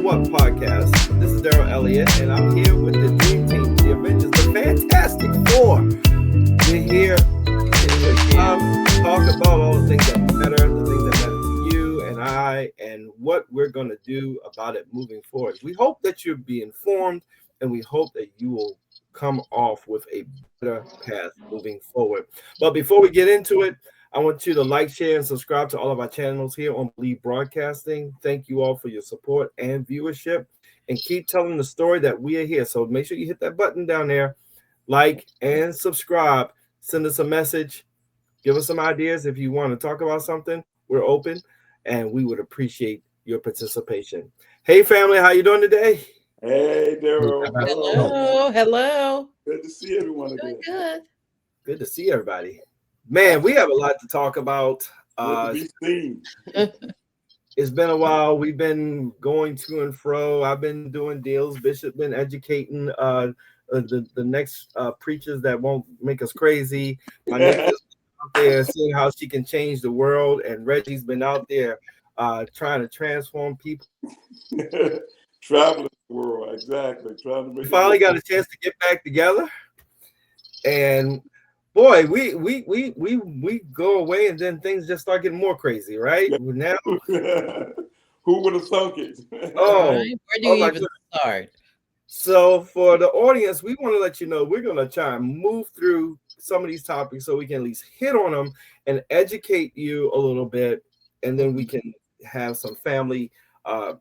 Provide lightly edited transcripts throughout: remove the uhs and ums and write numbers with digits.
What podcast. This is Daryl Elliott, and I'm here with the dream team, the Avengers, the Fantastic Four. We're here to talk about all the things that matter, the things that matter to you and I, and what we're going to do about it moving forward. We hope that you'll be informed, and we hope that you will come off with a better path moving forward. But before we get into it, I want you to like, share, and subscribe to all of our channels here on Believe Broadcasting. Thank you all for your support and viewership, and keep telling the story that we are here. So make sure you hit that button down there, like and subscribe. Send us a message. Give us some ideas if you want to talk about something. We're open, and we would appreciate your participation. Hey, family, how you doing today? Hey, Daryl. Hello. Good to see everyone again. Good to see everybody. Man, we have a lot to talk about. It's been a while. We've been going to and fro. I've been doing deals. Bishop been educating the next preachers that won't make us crazy. My nephew's out there seeing how she can change the world, and Reggie's been out there trying to transform people. Traveling the world, exactly. We finally got a chance to get back together, and boy, we go away, and then things just start getting more crazy, right? Now, who would have thunk it? Where do you even start? So, for the audience, we want to let you know we're going to try and move through some of these topics so we can at least hit on them and educate you a little bit, and then we can have some family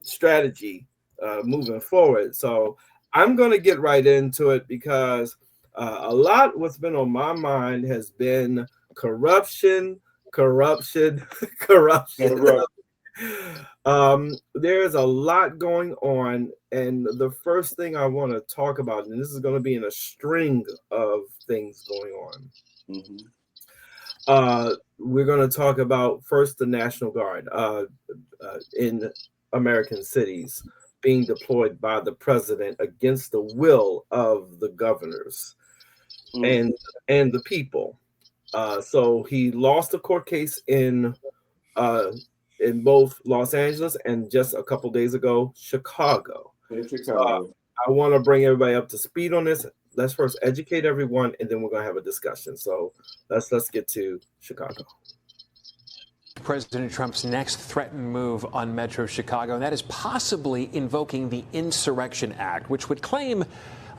strategy moving forward. So, I'm going to get right into it because a lot what's been on my mind has been corruption. There's a lot going on, and the first thing I want to talk about, and this is going to be in a string of things going on. We're going to talk about first the National Guard in American cities being deployed by the president against the will of the governors and the people. So he lost a court case in both Los Angeles and just a couple days ago, Chicago. I want to bring everybody up to speed on this. Let's first educate everyone, and then we're going to have a discussion. So let's get to Chicago. President Trump's next threatened move on Metro Chicago, and that is possibly invoking the Insurrection Act, which would claim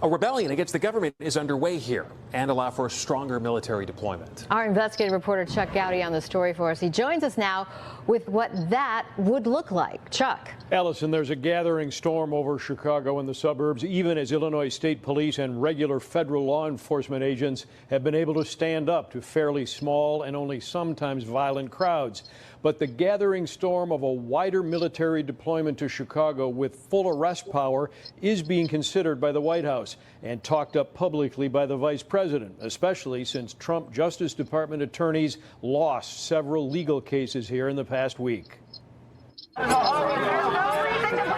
a rebellion against the government is underway here and allow for a stronger military deployment. Our investigative reporter Chuck Gowdy on the story for us. He joins us now with what that would look like. Chuck. Allison, there's a gathering storm over Chicago and the suburbs, even as Illinois State Police and regular federal law enforcement agents have been able to stand up to fairly small and only sometimes violent crowds. But the gathering storm of a wider military deployment to Chicago with full arrest power is being considered by the White House and talked up publicly by the vice president, especially since Trump Justice Department attorneys lost several legal cases here in the past week.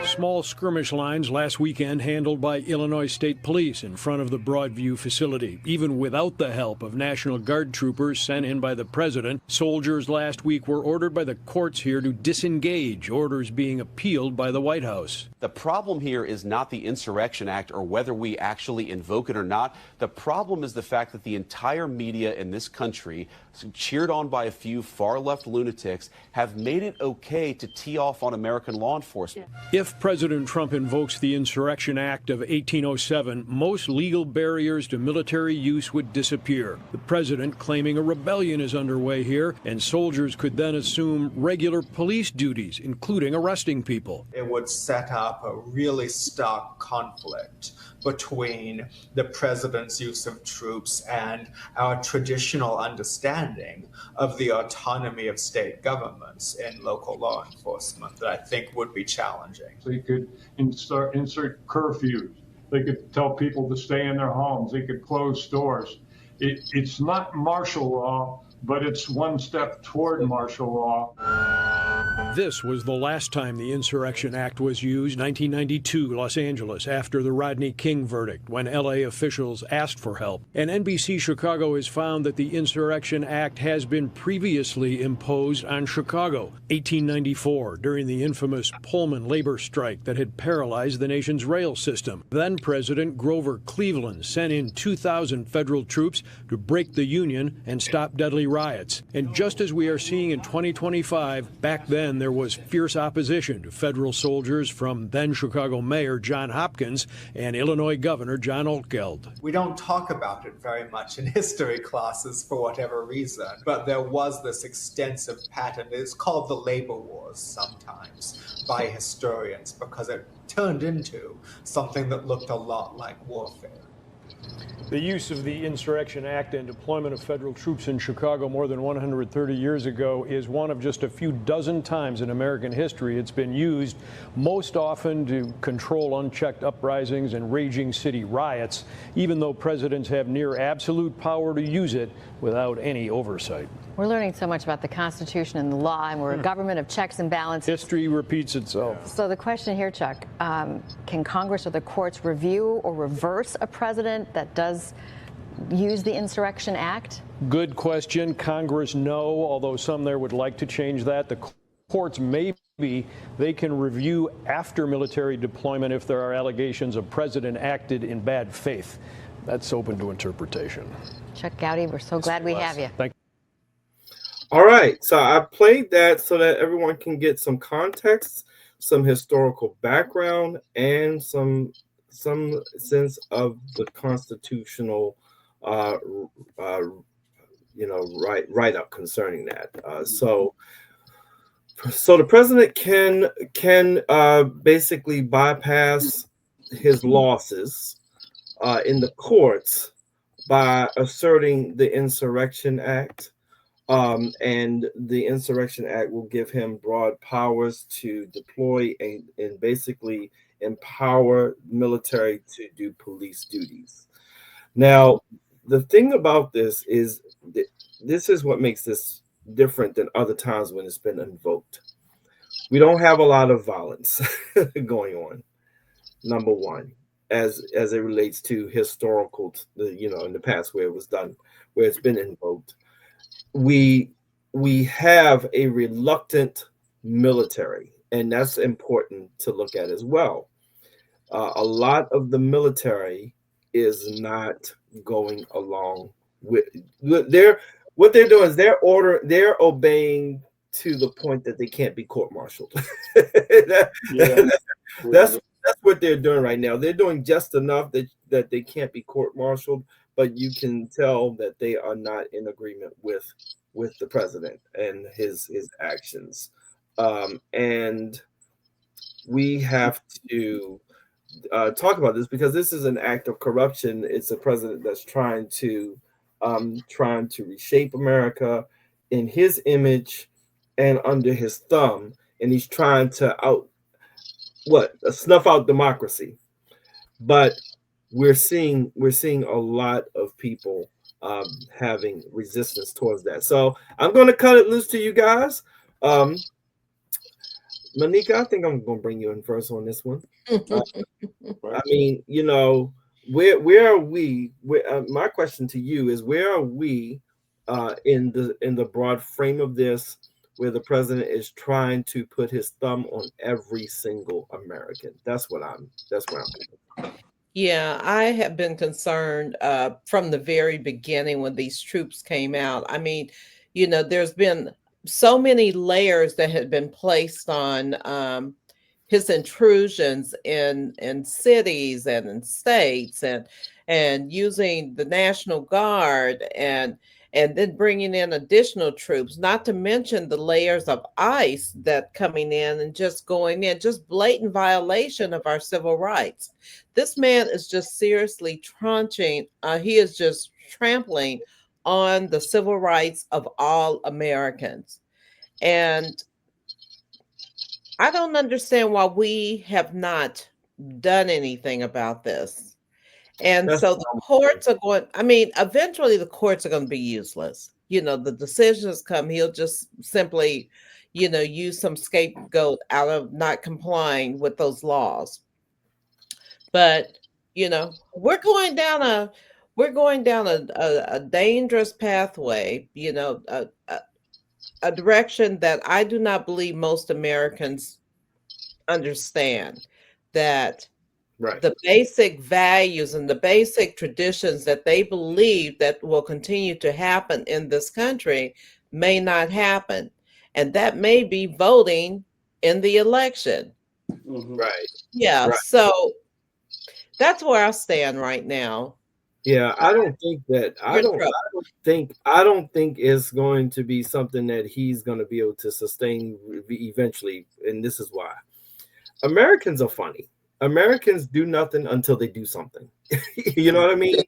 Small skirmish lines last weekend handled by Illinois State Police in front of the Broadview facility. Even without the help of National Guard troopers sent in by the president, soldiers last week were ordered by the courts here to disengage, orders being appealed by the White House. The problem here is not the Insurrection Act or whether we actually invoke it or not. The problem is the fact that the entire media in this country, cheered on by a few far-left lunatics, have made it okay to tee off on American law enforcement. If President Trump invokes the Insurrection Act of 1807, most legal barriers to military use would disappear. The president claiming a rebellion is underway here, and soldiers could then assume regular police duties, including arresting people. It would set up a really stark conflict between the president's use of troops and our traditional understanding of the autonomy of state governments in local law enforcement that I think would be challenging. They could insert curfews. They could tell people to stay in their homes. They could close stores. It's not martial law, but it's one step toward martial law. This was the last time the Insurrection Act was used, 1992, Los Angeles, after the Rodney King verdict, when LA officials asked for help. And NBC Chicago has found that the Insurrection Act has been previously imposed on Chicago. 1894, during the infamous Pullman labor strike that had paralyzed the nation's rail system. Then President Grover Cleveland sent in 2,000 federal troops to break the Union and stop deadly riots. And just as we are seeing in 2025, back then there was fierce opposition to federal soldiers from then Chicago Mayor John Hopkins and Illinois Governor John Altgeld. We don't talk about it very much in history classes for whatever reason, but there was this extensive pattern. It's called the labor wars sometimes by historians because it turned into something that looked a lot like warfare. The use of the Insurrection Act and deployment of federal troops in Chicago more than 130 years ago is one of just a few dozen times in American history it's been used, most often to control unchecked uprisings and raging city riots, even though presidents have near absolute power to use it without any oversight. We're learning so much about the Constitution and the law, and we're a government of checks and balances. History repeats itself. So the question here, Chuck, can Congress or the courts review or reverse a president that does use the Insurrection Act? Good question. Congress, no, although some there would like to change that. The courts, maybe they can review after military deployment if there are allegations a president acted in bad faith. That's open to interpretation. Chuck Gowdy, we're so glad we have you. Thank you. All right, so I played that so that everyone can get some context, some historical background, and some sense of the constitutional, right up concerning that. So the president can basically bypass his losses in the courts by asserting the Insurrection Act. And the Insurrection Act will give him broad powers to deploy and basically empower military to do police duties. Now, the thing about this is what makes this different than other times when it's been invoked. We don't have a lot of violence going on, number one, as it relates to historical, in the past where it was done, where it's been invoked. We have a reluctant military, and that's important to look at as well. A lot of the military is not going along with what they're doing is they're obeying to the point that they can't be court-martialed. That's what they're doing right now. They're doing just enough that they can't be court-martialed, but you can tell that they are not in agreement with the president and his actions. And we have to talk about this because this is an act of corruption. It's a president that's trying to reshape America in his image and under his thumb, and he's trying to snuff out democracy. But we're seeing a lot of people having resistance towards that. So I'm going to cut it loose to you guys. Monica, I think I'm going to bring you in first on this one. I mean, where are we? My question to you is, where are we in the broad frame of this, where the president is trying to put his thumb on every single American? That's what I'm thinking. Yeah, I have been concerned from the very beginning when these troops came out. I mean, there's been so many layers that had been placed on his intrusions in cities and in states, and using the National Guard and then bringing in additional troops, not to mention the layers of ICE that coming in and just going in, just blatant violation of our civil rights. This man is just seriously he is just trampling on the civil rights of all Americans. And I don't understand why we have not done anything about this. And so the courts are eventually the courts are going to be useless. the decisions come, he'll just simply, use some scapegoat out of not complying with those laws. But, we're going down a dangerous pathway, a direction that I do not believe most Americans understand, that Right. the basic values and the basic traditions that they believe that will continue to happen in this country may not happen. And that may be voting in the election. Right. Yeah. Right. So that's where I stand right now. Yeah, I don't think that I don't think it's going to be something that he's going to be able to sustain eventually, and this is why. Americans are funny. Americans do nothing until they do something. You know what I mean?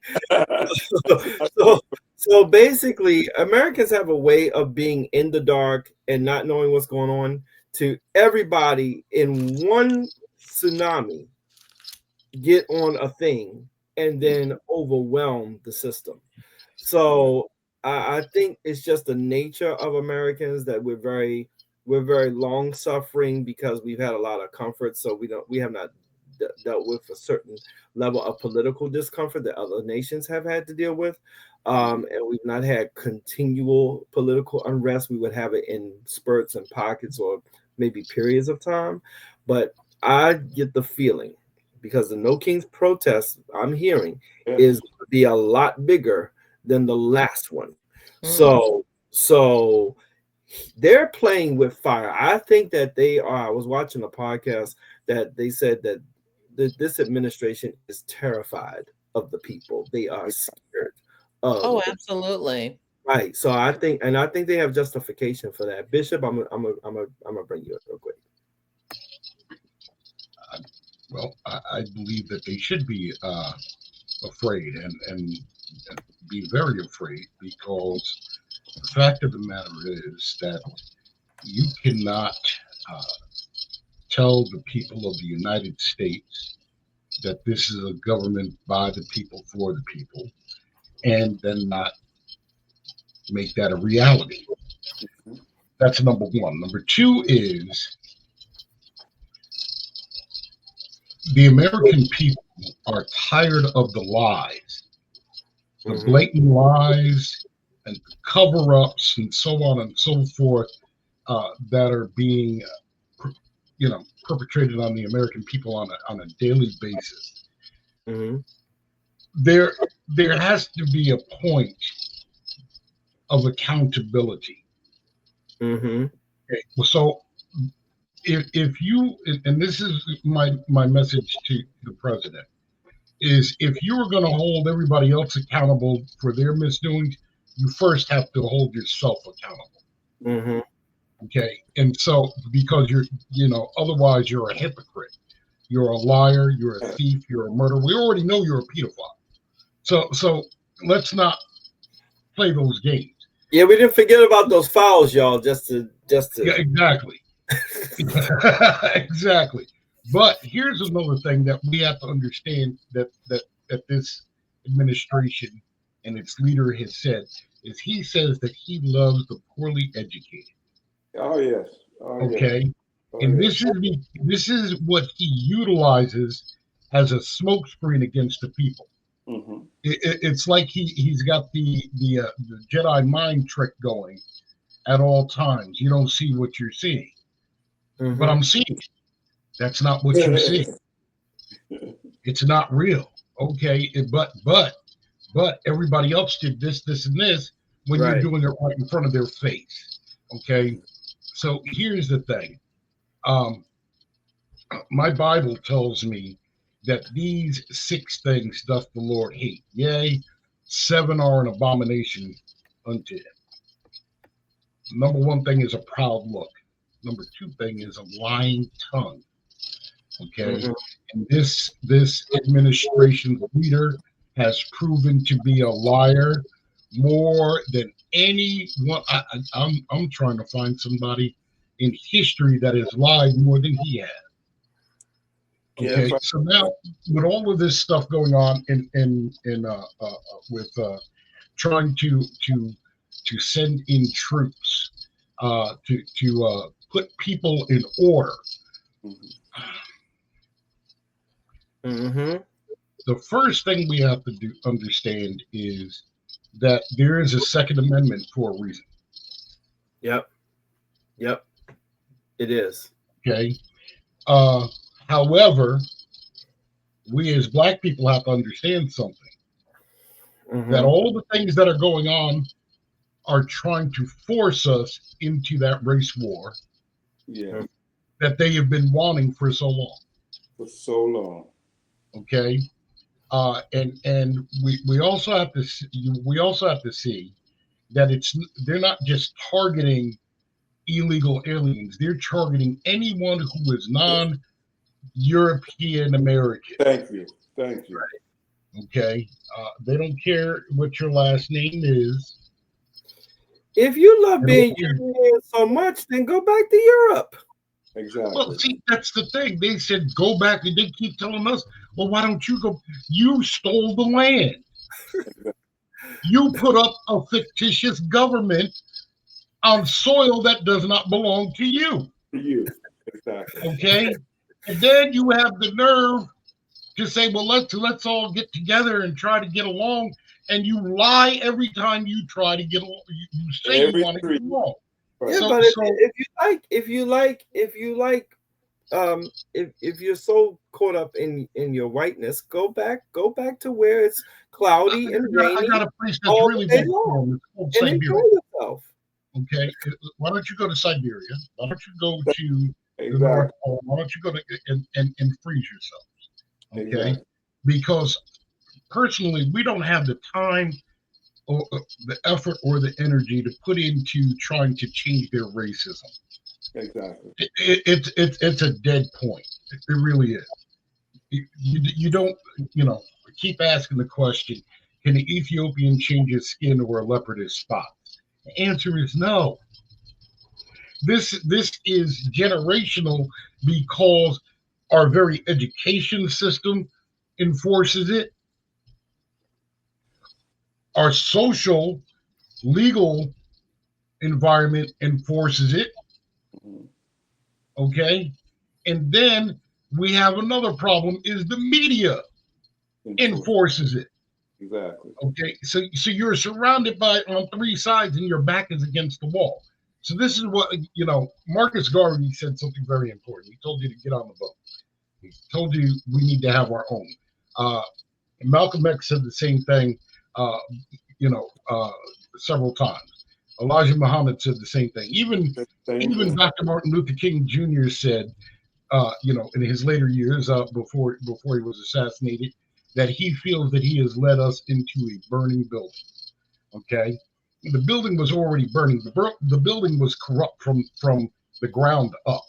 So basically, Americans have a way of being in the dark and not knowing what's going on. To everybody in one tsunami get on a thing and then overwhelm the system. So I think it's just the nature of Americans that we're very long suffering because we've had a lot of comfort. So we have not dealt with a certain level of political discomfort that other nations have had to deal with. And we've not had continual political unrest. We would have it in spurts and pockets or maybe periods of time. But I get the feeling, because the No Kings protest I'm hearing is going to be a lot bigger than the last one. So they're playing with fire. I think that they are. I was watching a podcast that they said that this administration is terrified of the people. They are scared of. Oh, absolutely. Right. So I think they have justification for that. Bishop, I'm gonna bring you up real quick. Well, I believe that they should be afraid and be very afraid, because the fact of the matter is that you cannot tell the people of the United States that this is a government by the people for the people, and then not make that a reality. That's number one. Number two is the American people are tired of the lies, the blatant lies and cover-ups and so on and so forth that are being, perpetrated on the American people on a daily basis. There has to be a point of accountability. Okay, so if you, and this is my message to the president, is if you were going to hold everybody else accountable for their misdoings, you first have to hold yourself accountable. Okay, and so because otherwise you're a hypocrite, you're a liar, you're a thief, you're a murderer. We already know you're a pedophile. So let's not play those games. Yeah, we didn't forget about those fouls, y'all. Just to. Yeah, exactly. Exactly. But here's another thing that we have to understand that this administration and its leader has said, is he says that he loves the poorly educated. Oh yes. Okay. And this is what he utilizes as a smokescreen against the people. It's like he's got the Jedi mind trick going at all times. You don't see what you're seeing, but I'm seeing it. That's not what you see. It's not real. Okay, but everybody else did this, and this when you're doing it right in front of their face. Okay, so here's the thing. My Bible tells me that these 6 things doth the Lord hate. Yea, 7 are an abomination unto him. Number 1 thing is a proud look. Number 2 thing is a lying tongue. Okay, and this administration's leader has proven to be a liar more than anyone. I'm trying to find somebody in history that has lied more than he has. Okay, so now with all of this stuff going on with trying to to send in troops to put people in order. Mm-hmm. The first thing we have to understand is that there is a Second Amendment for a reason. Yep. It is. Okay. However, we as Black people have to understand something. That all the things that are going on are trying to force us into that race war that they have been wanting for so long. Okay. And we also have to see that they're not just targeting illegal aliens, they're targeting anyone who is non-European American. Thank you. Okay. They don't care what your last name is. If you love being European so much, then go back to Europe. Exactly. Well, see, that's the thing. They said go back, and they keep telling us, well, why don't you go? You stole the land. You put up a fictitious government on soil that does not belong to you. Exactly. Okay? And then you have the nerve to say, well, let's all get together and try to get along. And you lie every time you try to get along. You say you want to get along. Yeah, So, but if you're so caught up in your whiteness, go back to where it's cloudy and rainy. I got a place that's really big and enjoy yourself. Okay, why don't you go to Siberia? Why don't you go to the North Pole? Why don't you go to and freeze yourself? Okay, because personally, we don't have the time or the effort or the energy to put into trying to change their racism. Exactly. It's a dead point. It really is. You don't, keep asking the question, can an Ethiopian change his skin or a leopard his spots? The answer is no. This is generational because our very education system enforces it. Our social, legal environment enforces it. Okay? And then we have another problem is the media enforces it. Exactly. Okay? So you're surrounded by on three sides and your back is against the wall. So this is what, Marcus Garvey said something very important. He told you to get on the boat. He told you we need to have our own. Malcolm X said the same thing, several times. Elijah Muhammad said the same thing. Even Dr. Martin Luther King Jr. said, in his later years, before he was assassinated, that he feels that he has led us into a burning building. Okay, the building was already burning. The building was corrupt from the ground up,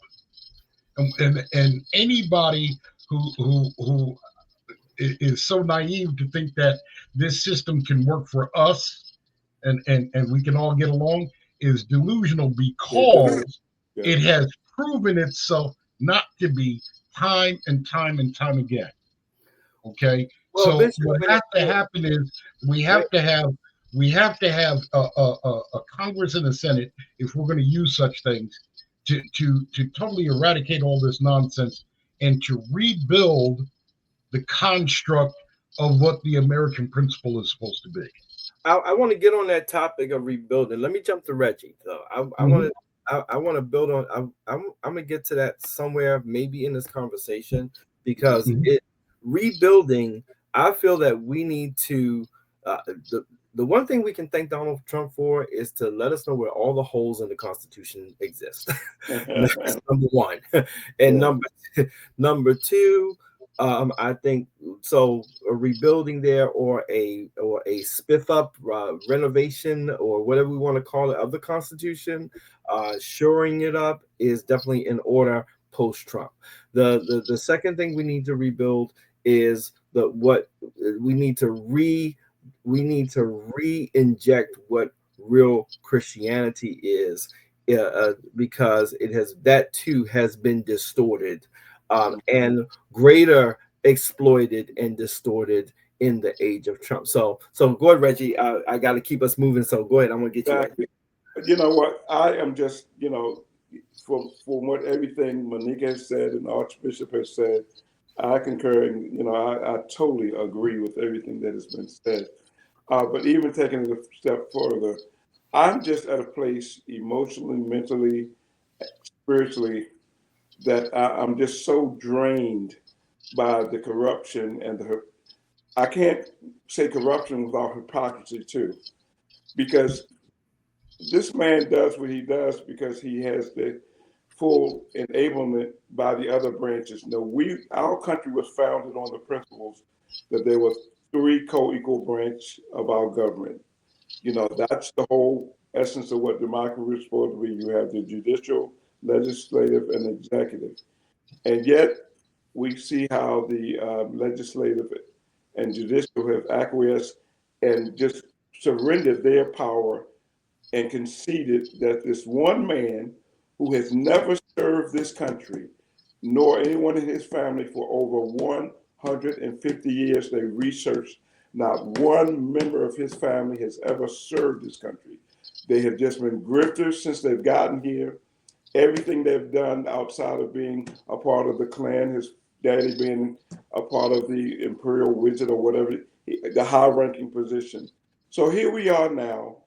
and anybody who is so naive to think that this system can work for us and we can all get along is delusional because it has proven itself not to be time and time again. Okay, well, so what has to happen is we have to have a Congress and a Senate if we're going to use such things to totally eradicate all this nonsense and to rebuild the construct of what the American principle is supposed to be. I want to get on that topic of rebuilding. Let me jump to Reggie. So I want to build on. I'm gonna get to that somewhere, maybe in this conversation, because rebuilding. I feel that we need to. The one thing we can thank Donald Trump for is to let us know where all the holes in the Constitution exist. That's number one, and number two. I think so. A rebuilding there, or a spiff up renovation, or whatever we want to call it, of the Constitution, shoring it up is definitely in order post Trump. The second thing we need to rebuild is we need to re-inject what real Christianity is, because that too has been distorted. And greater exploited and distorted in the age of Trump. So go ahead, Reggie. I got to keep us moving. So go ahead. I'm going to get you. Exactly. You know what? I am just, from what everything Monica has said and the Archbishop has said, I concur, and I totally agree with everything that has been said. But even taking it a step further, I'm just at a place emotionally, mentally, spiritually, that I'm just so drained by the corruption and I can't say corruption without hypocrisy too, because this man does what he does because he has the full enablement by the other branches. No, our country was founded on the principles that there were three co-equal branches of our government. That's the whole essence of what democracy is supposed to be. You have the judicial, legislative, and executive. And yet we see how the legislative and judicial have acquiesced and just surrendered their power and conceded that this one man who has never served this country, nor anyone in his family for over 150 years, they researched, not one member of his family has ever served this country. They have just been grifters since they've gotten here. Everything they've done outside of being a part of the Klan, his daddy being a part of the Imperial Wizard or whatever, the high-ranking position. So here we are now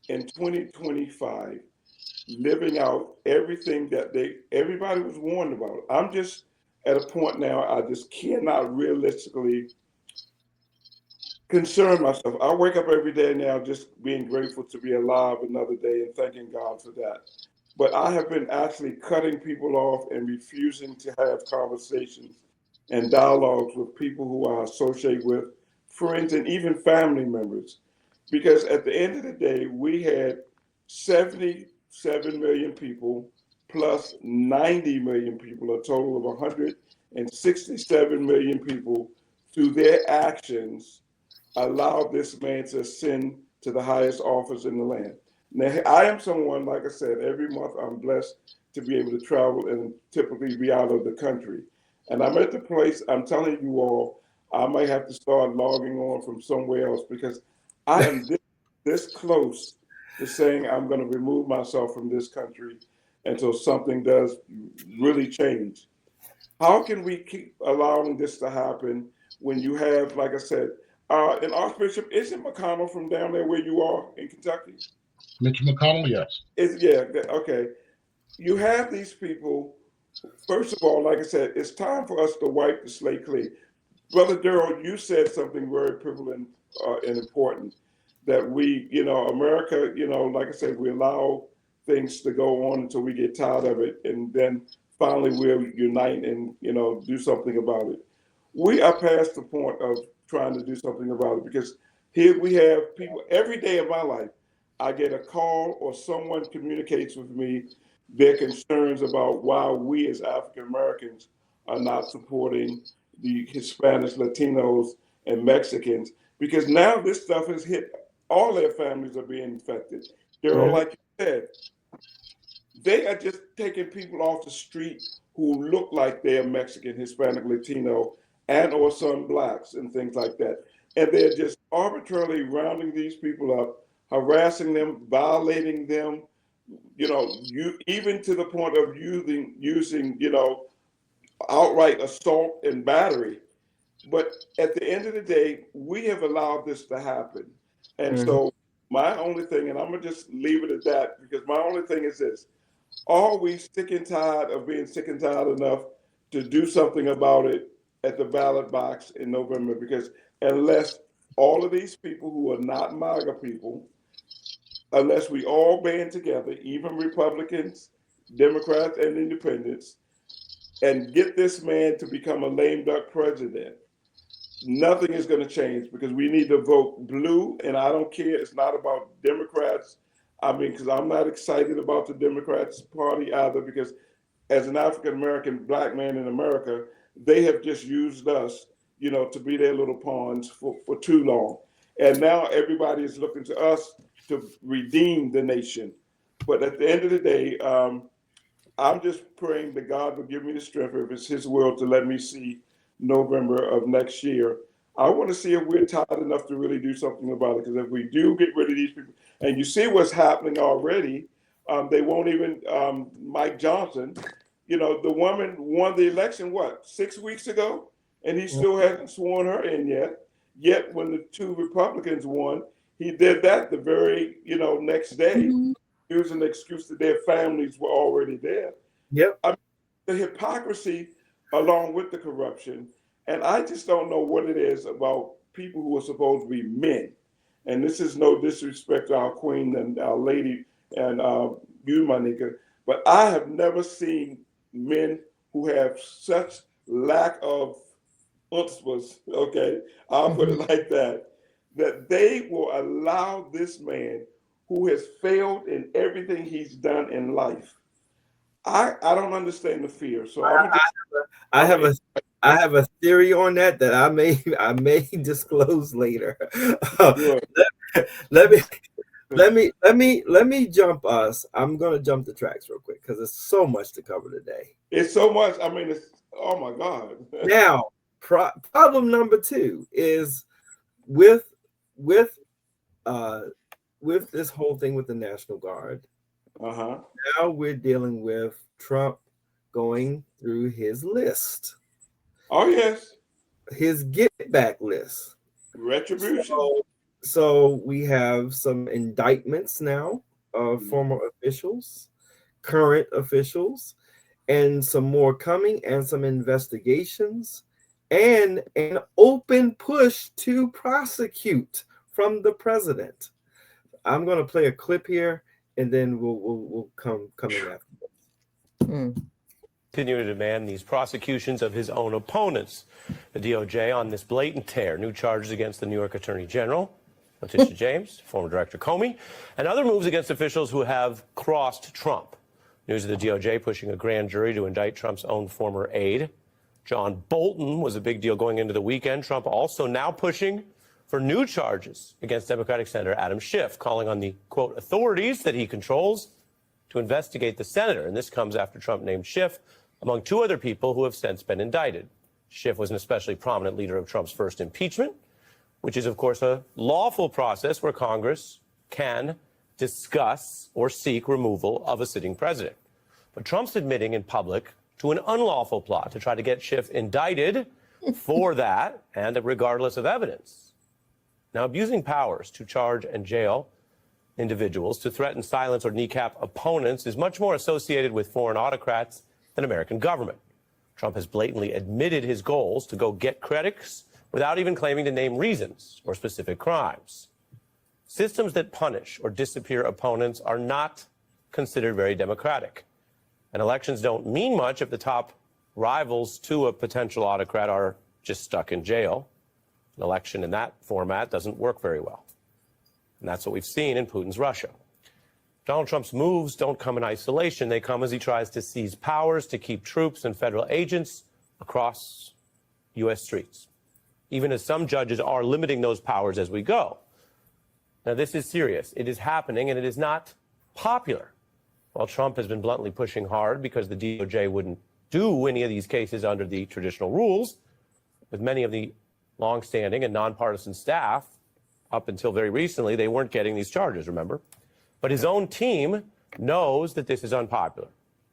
in 2025, living out everything that everybody was warned about. I'm just at a point now, I just cannot realistically concern myself. I wake up every day now just being grateful to be alive another day and thanking God for that. But I have been actually cutting people off and refusing to have conversations and dialogues with people who I associate with, friends, and even family members. Because at the end of the day, we had 77 million people plus 90 million people, a total of 167 million people, through their actions, allowed this man to ascend to the highest office in the land. Now, I am someone, like I said, every month I'm blessed to be able to travel and typically be out of the country. And I'm at the place, I'm telling you all, I might have to start logging on from somewhere else because I am this close to saying I'm going to remove myself from this country until something does really change. How can we keep allowing this to happen when you have, like I said, and Archbishop, isn't McConnell from down there where you are in Kentucky? Mitch McConnell, yes. Okay. You have these people. First of all, like I said, it's time for us to wipe the slate clean. Brother Durrell, you said something very prevalent and important, that we, America, like I said, we allow things to go on until we get tired of it, and then finally we'll unite and, do something about it. We are past the point of trying to do something about it because here we have people every day of my life. I get a call or someone communicates with me their concerns about why we as African Americans are not supporting the Hispanics, Latinos, and Mexicans, because now this stuff has hit all their families are being infected. Daryl, like you said, they are just taking people off the street who look like they're Mexican, Hispanic, Latino, and or some blacks and things like that. And they're just arbitrarily rounding these people up, harassing them, violating them, even to the point of using, outright assault and battery. But at the end of the day, we have allowed this to happen. And so my only thing, and I'm going to just leave it at that, because my only thing is this: are we sick and tired of being sick and tired enough to do something about it at the ballot box in November? Because unless all of these people who are not MAGA people, unless we all band together, even Republicans, Democrats, and independents, and get this man to become a lame duck president, nothing is going to change, because we need to vote blue. And I don't care. It's not about Democrats. Because I'm not excited about the Democrats Party either, because as an African-American black man in America, they have just used us, to be their little pawns for too long. And now everybody is looking to us to redeem the nation. But at the end of the day, I'm just praying that God will give me the strength, if it's His will, to let me see November of next year. I want to see if we're tired enough to really do something about it. Because if we do get rid of these people, and you see what's happening already, they won't even, Mike Johnson, the woman won the election, 6 weeks ago? And he still hasn't sworn her in yet. Yet when the two Republicans won, he did that the very, next day, using the excuse that their families were already there. Yep. I mean, the hypocrisy along with the corruption. And I just don't know what it is about people who are supposed to be men. And this is no disrespect to our queen and our lady and you, Monica, but I have never seen men who have such lack of chutzpahs, okay, I'll put it like that they will allow this man who has failed in everything he's done in life. I don't understand the fear. So I have a theory on that I may disclose later. Let me jump us. I'm gonna jump the tracks real quick because there's so much to cover today. It's so much. I mean, it's, oh my God. Now, problem number 2 is with this whole thing with the National Guard. Now we're dealing with Trump going through his list. Oh, yes. His get back list. Retribution. So we have some indictments now of former officials, current officials, and some more coming, and some investigations, and an open push to prosecute from the president. I'm going to play a clip here, and then we'll come in afterwards. Continue to demand these prosecutions of his own opponents. The DOJ on this blatant tear, new charges against the New York Attorney General, Letitia James, former Director Comey, and other moves against officials who have crossed Trump. News of the DOJ pushing a grand jury to indict Trump's own former aide. John Bolton was a big deal going into the weekend. Trump also now pushing for new charges against Democratic Senator Adam Schiff, calling on the, quote, authorities that he controls to investigate the senator. And this comes after Trump named Schiff among 2 other people who have since been indicted. Schiff was an especially prominent leader of Trump's first impeachment, which is, of course, a lawful process where Congress can discuss or seek removal of a sitting president. But Trump's admitting in public to an unlawful plot to try to get Schiff indicted for that, and regardless of evidence. Now, abusing powers to charge and jail individuals, to threaten, silence, or kneecap opponents is much more associated with foreign autocrats than American government. Trump has blatantly admitted his goals to go get critics without even claiming to name reasons or specific crimes. Systems that punish or disappear opponents are not considered very democratic. And elections don't mean much if the top rivals to a potential autocrat are just stuck in jail. An election in that format doesn't work very well. And that's what we've seen in Putin's Russia. Donald Trump's moves don't come in isolation. They come as he tries to seize powers to keep troops and federal agents across U.S. streets, even as some judges are limiting those powers as we go. Now, this is serious. It is happening, and it is not popular. While Trump has been bluntly pushing hard because the DOJ wouldn't do any of these cases under the traditional rules, with many of the longstanding and nonpartisan staff, up until very recently, they weren't getting these charges, remember? But his own team knows that this is unpopular,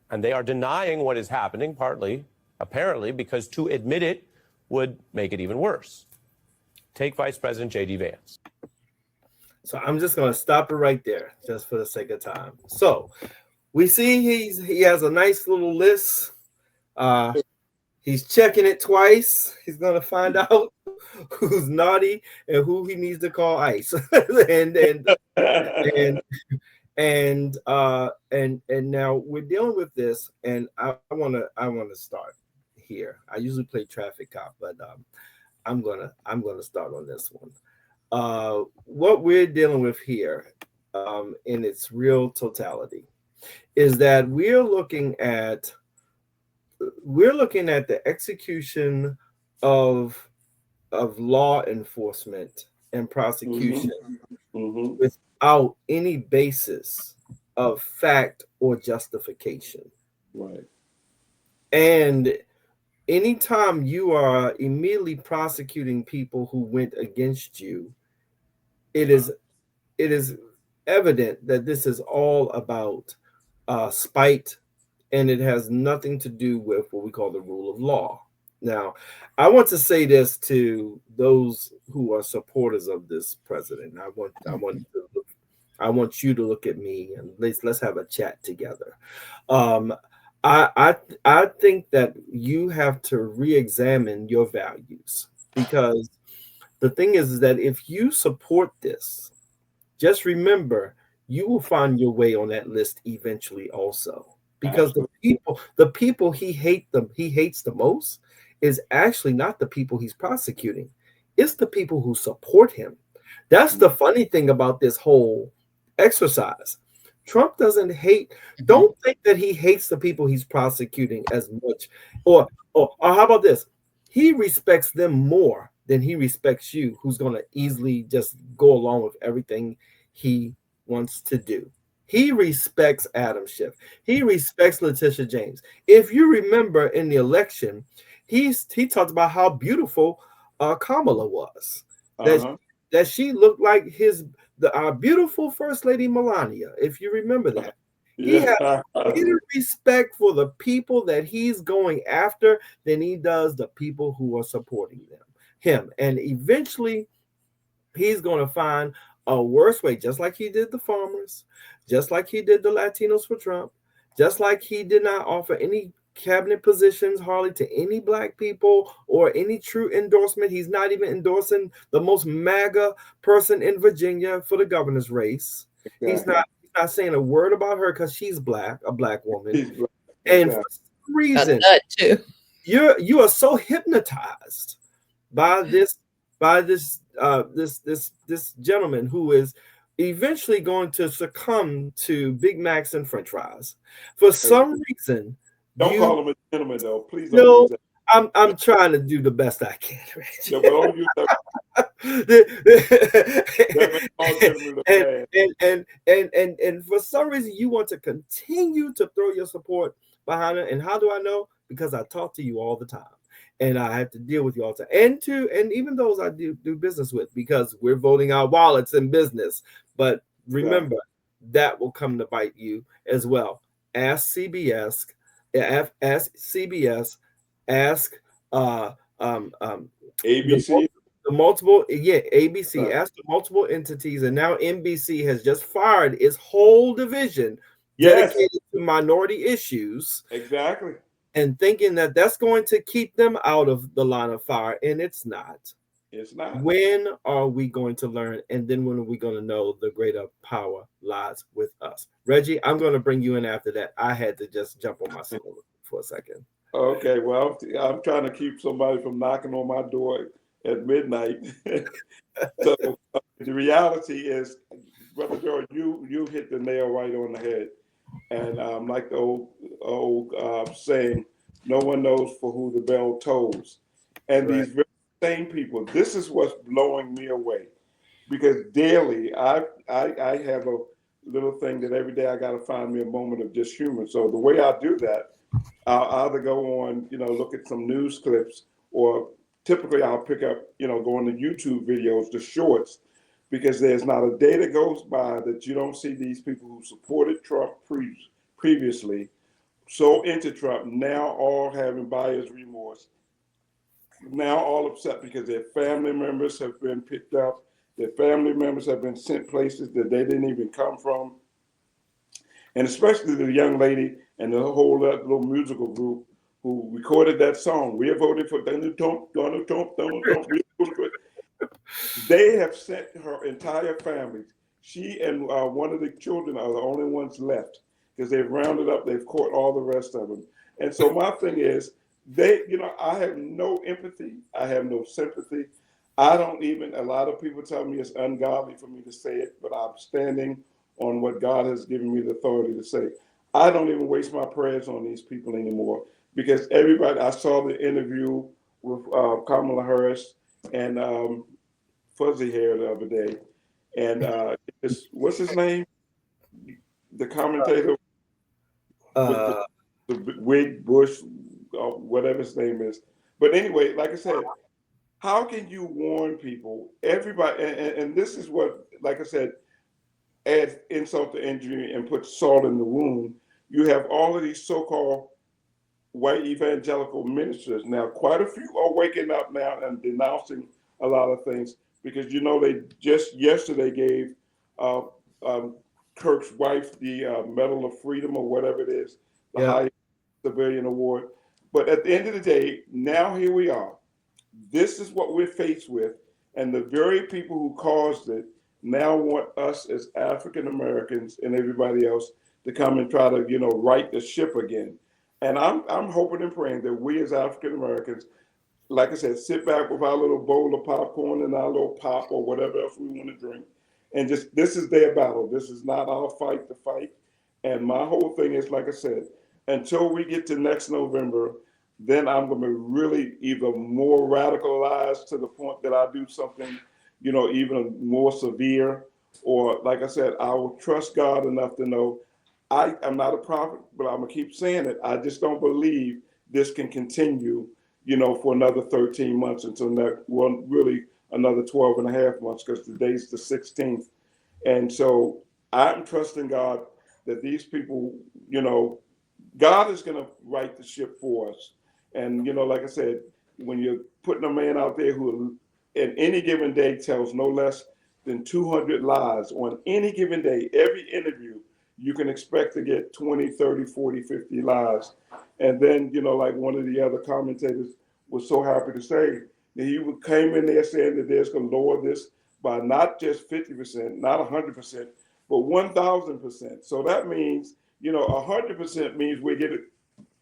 and they are denying what is happening, partly, apparently, because to admit it would make it even worse. Take Vice President J.D. Vance. So I'm just going to stop it right there, just for the sake of time. So we see he has a nice little list. He's checking it twice. He's going to find out who's naughty and who he needs to call ICE. and now we're dealing with this, and I want to start here. I usually play traffic cop, but I'm gonna start on this one. What we're dealing with here, in its real totality, is that we're looking at the execution of law enforcement and prosecution without any basis of fact or justification. Right. And anytime you are immediately prosecuting people who went against you, it is evident that this is all about spite, and it has nothing to do with what we call the rule of law. Now, I want to say this to those who are supporters of this president. I want you to look at me and let's have a chat together. Um, I think that you have to re-examine your values, because the thing is that if you support this, just remember you will find your way on that list eventually also, because Absolutely. the people he hates the most is actually not the people he's prosecuting. It's the people who support him. That's the funny thing about this whole exercise. Trump doesn't hate, don't think that he hates the people he's prosecuting as much. Or how about this? He respects them more than he respects you, who's going to easily just go along with everything he wants to do. He respects Adam Schiff. He respects Letitia James. If you remember in the election, he talked about how beautiful Kamala was. Uh-huh. That she looked like our beautiful First Lady Melania, if you remember that. He has Yeah. greater respect for the people that he's going after than he does the people who are supporting him. And eventually he's going to find a worse way, just like he did the farmers, just like he did the Latinos for Trump, just like he did not offer any cabinet positions hardly to any black people or any true endorsement. He's not even endorsing the most MAGA person in Virginia for the governor's race. He's not saying a word about her because she's black, a black woman. He's black. And for Exactly. some reason, That too. you are so hypnotized by this this gentleman who is eventually going to succumb to Big Macs and French fries. For some reason, Don't call him a gentleman, though. Please don't no, use that. I'm trying to do the best I can, Reggie. No, but don't use that. and for some reason you want to continue to throw your support behind it. And how do I know? Because I talk to you all the time, and I have to deal with you all the time, and even those I do business with, because we're voting our wallets in business. But remember, that will come to bite you as well. Ask CBS, ask CBS, ask ABC. The multiple, ABC asked the multiple entities, and now NBC has just fired its whole division dedicated to minority issues. Exactly. And thinking that that's going to keep them out of the line of fire, and it's not. It's not. When are we going to learn? And then when are we going to know the greater power lies with us? Reggie, I'm going to bring you in after that. I had to just jump on my soul for a second. Okay, well, I'm trying to keep somebody from knocking on my door at midnight. So the reality is, Brother George, you hit the nail right on the head. And like the old saying, no one knows for who the bell tolls. And these very same people, this is what's blowing me away. Because daily, I have a little thing that every day I got to find me a moment of just humor. So the way I do that, I'll either go on, look at some news clips, or typically I'll pick up, go on the YouTube videos, the shorts, because there's not a day that goes by that you don't see these people who supported Trump previously, so into Trump, now all having buyer's remorse, now all upset because their family members have been picked up, their family members have been sent places that they didn't even come from. And especially the young lady and the whole little musical group who recorded that song. We have voted for Donald Trump, Donald Trump, Donald Trump. They have sent her entire family. She and one of the children are the only ones left, because they've rounded up, they've caught all the rest of them. And so my thing is, I have no empathy. I have no sympathy. I don't even, a lot of people tell me it's ungodly for me to say it, but I'm standing on what God has given me the authority to say. I don't even waste my prayers on these people anymore, because everybody, I saw the interview with Kamala Harris and Fuzzy Hair the other day. And what's his name? The commentator with the wig, Bush, whatever his name is. But anyway, like I said, how can you warn people? Everybody, and this is what, like I said, adds insult to injury and puts salt in the wound. You have all of these so-called white evangelical ministers. Now, quite a few are waking up now and denouncing a lot of things because, you know, they just yesterday gave Kirk's wife the Medal of Freedom or whatever it is, the highest civilian award. But at the end of the day, now here we are. This is what we're faced with. And the very people who caused it now want us as African Americans and everybody else to come and try to, you know, right the ship again. And I'm hoping and praying that we as African Americans, like I said, sit back with our little bowl of popcorn and our little pop or whatever else we want to drink. And just, this is their battle. This is not our fight to fight. And my whole thing is, like I said, until we get to next November, then I'm going to be really either more radicalized to the point that I do something, you know, even more severe, or like I said, I will trust God enough to know I'm not a prophet, but I'm going to keep saying it. I just don't believe this can continue, you know, for another 13 months until next, well, really another 12 and a half months, because today's the 16th. And so I'm trusting God that these people, you know, God is going to right the ship for us. And, you know, like I said, when you're putting a man out there who in any given day tells no less than 200 lies on any given day, every interview, you can expect to get 20, 30, 40, 50 lies. And then, you know, like one of the other commentators was so happy to say that he came in there saying that there's going to lower this by not just 50%, not 100%, but 1,000%. So that means, you know, 100% means we get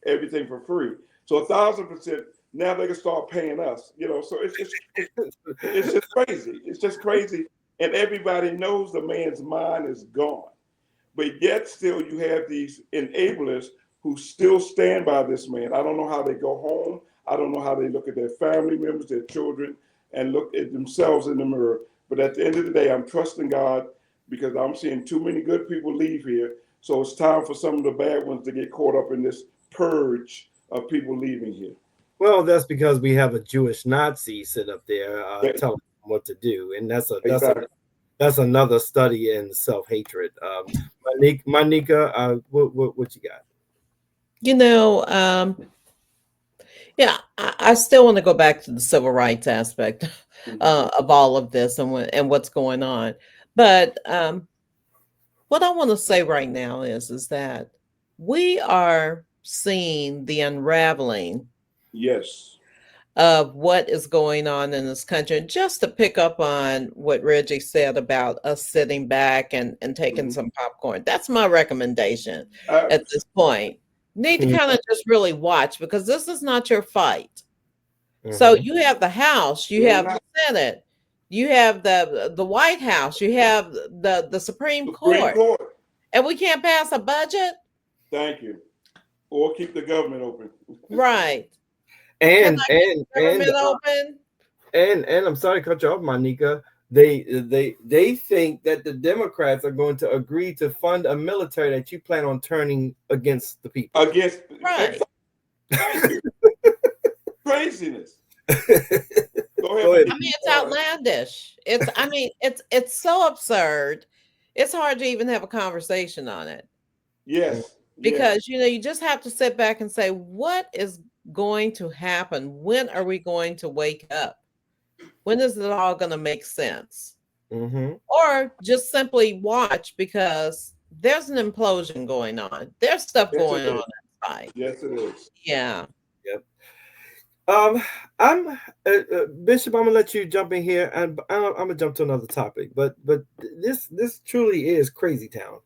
everything for free. So 1,000%, now they can start paying us, you know. So it's just crazy. It's just crazy. And everybody knows the man's mind is gone. But yet still you have these enablers who still stand by this man. I don't know how they go home. I don't know how they look at their family members, their children, and look at themselves in the mirror. But at the end of the day, I'm trusting God because I'm seeing too many good people leave here. So it's time for some of the bad ones to get caught up in this purge of people leaving here. Well, that's because we have a Jewish Nazi sit up there telling them what to do, and that's another study in self-hatred. Monica, what you got? You know, yeah, I still want to go back to the civil rights aspect of all of this and what's going on. But what I want to say right now is that we are seeing the unraveling of what is going on in this country. And just to pick up on what Reggie said about us sitting back and taking some popcorn, that's my recommendation at this point. Need to kind of just really watch, because this is not your fight. So you have the House, you have the Senate, you have the White House, you have the Supreme Court, and we can't pass a budget. Thank you. Or keep the government open. Right. And open. And I'm sorry to cut you off, Monica. They think that the Democrats are going to agree to fund a military that you plan on turning against the people. Right. Craziness. Go ahead. I mean, it's outlandish. It's so absurd. It's hard to even have a conversation on it. Yes. Because you know, you just have to sit back and say, what is going to happen? When are we going to wake up? When is it all going to make sense? Or just simply watch, because there's an implosion going on. There's stuff going on inside. Yes, it is. Yeah. Yep. I'm Bishop. I'm gonna let you jump in here, and I'm gonna jump to another topic. But this truly is crazy town.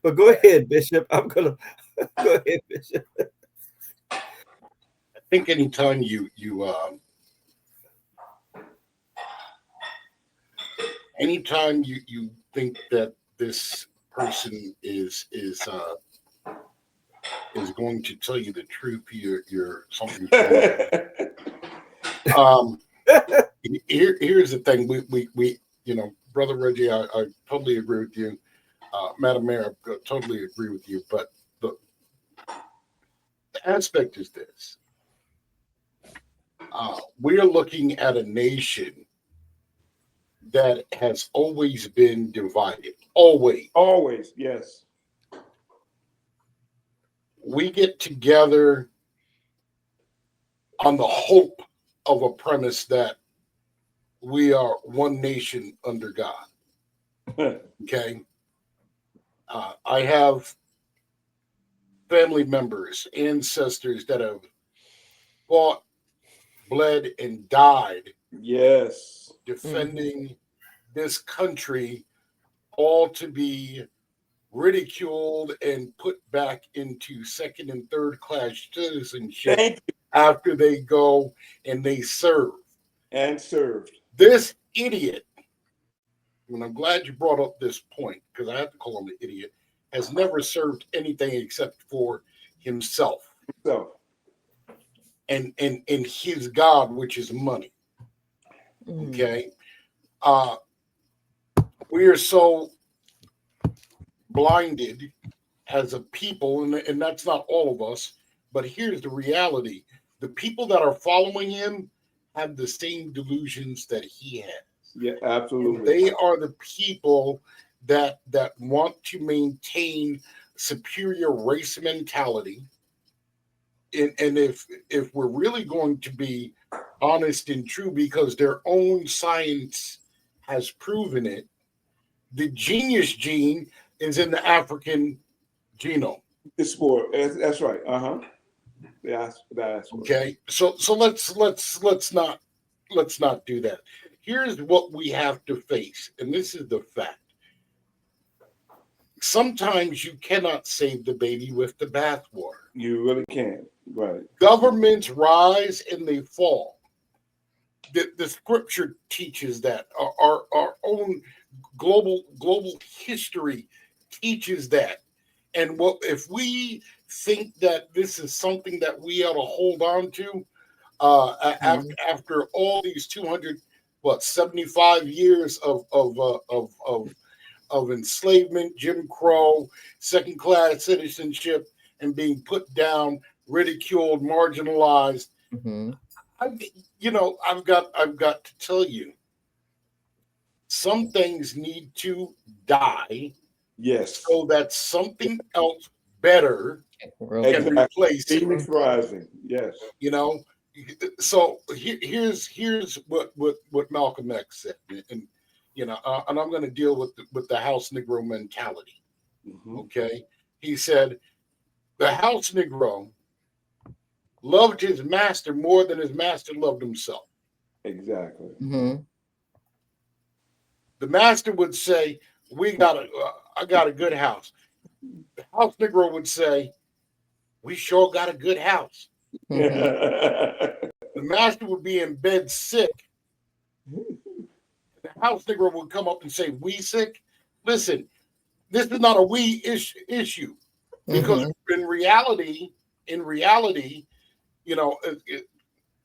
But go ahead, Bishop. I'm gonna go ahead, Bishop. I think anytime you think that this person is going to tell you the truth, you're something's wrong. Here's the thing. We you know, Brother Reggie, I totally agree with you. Madam Mayor, I totally agree with you. But aspect is this. We are looking at a nation that has always been divided. Always, yes. We get together on the hope of a premise that we are one nation under God. Okay. I have family members, ancestors that have fought, bled, and died. Yes. Defending this country, all to be ridiculed and put back into second and third class citizenship after they go and they serve. And served. This idiot, and I'm glad you brought up this point because I have to call him an idiot, has never served anything except for himself. So. And his God, which is money. Okay. We are so blinded as a people, and that's not all of us, but here's the reality. The people that are following him have the same delusions that he has. Yeah, absolutely. And they are the people that want to maintain superior race mentality. And if we're really going to be honest and true, because their own science has proven it, the genius gene is in the African genome. It's for that's right. Yeah, that's okay. So let's not do that. Here's what we have to face, and this is the fact. Sometimes you cannot save the baby with the bathwater. You really can't. Right. Governments rise and they fall. The scripture teaches that. Our own global history teaches that. And what if we think that this is something that we ought to hold on to after all these 275 years of enslavement, Jim Crow, second-class citizenship, and being put down, ridiculed, marginalized. I've got to tell you, some things need to die. Yes. So that something else better can replace it. Phoenix Rising. Yes. So here's what Malcolm X said, and and I'm going to deal with the house Negro mentality. Okay, he said the house Negro loved his master more than his master loved himself. Exactly. The master would say, I got a good house. The house Negro would say, we sure got a good house. The master would be in bed sick. The house Negro would come up and say, we sick? Listen, this is not a we issue. Because in reality,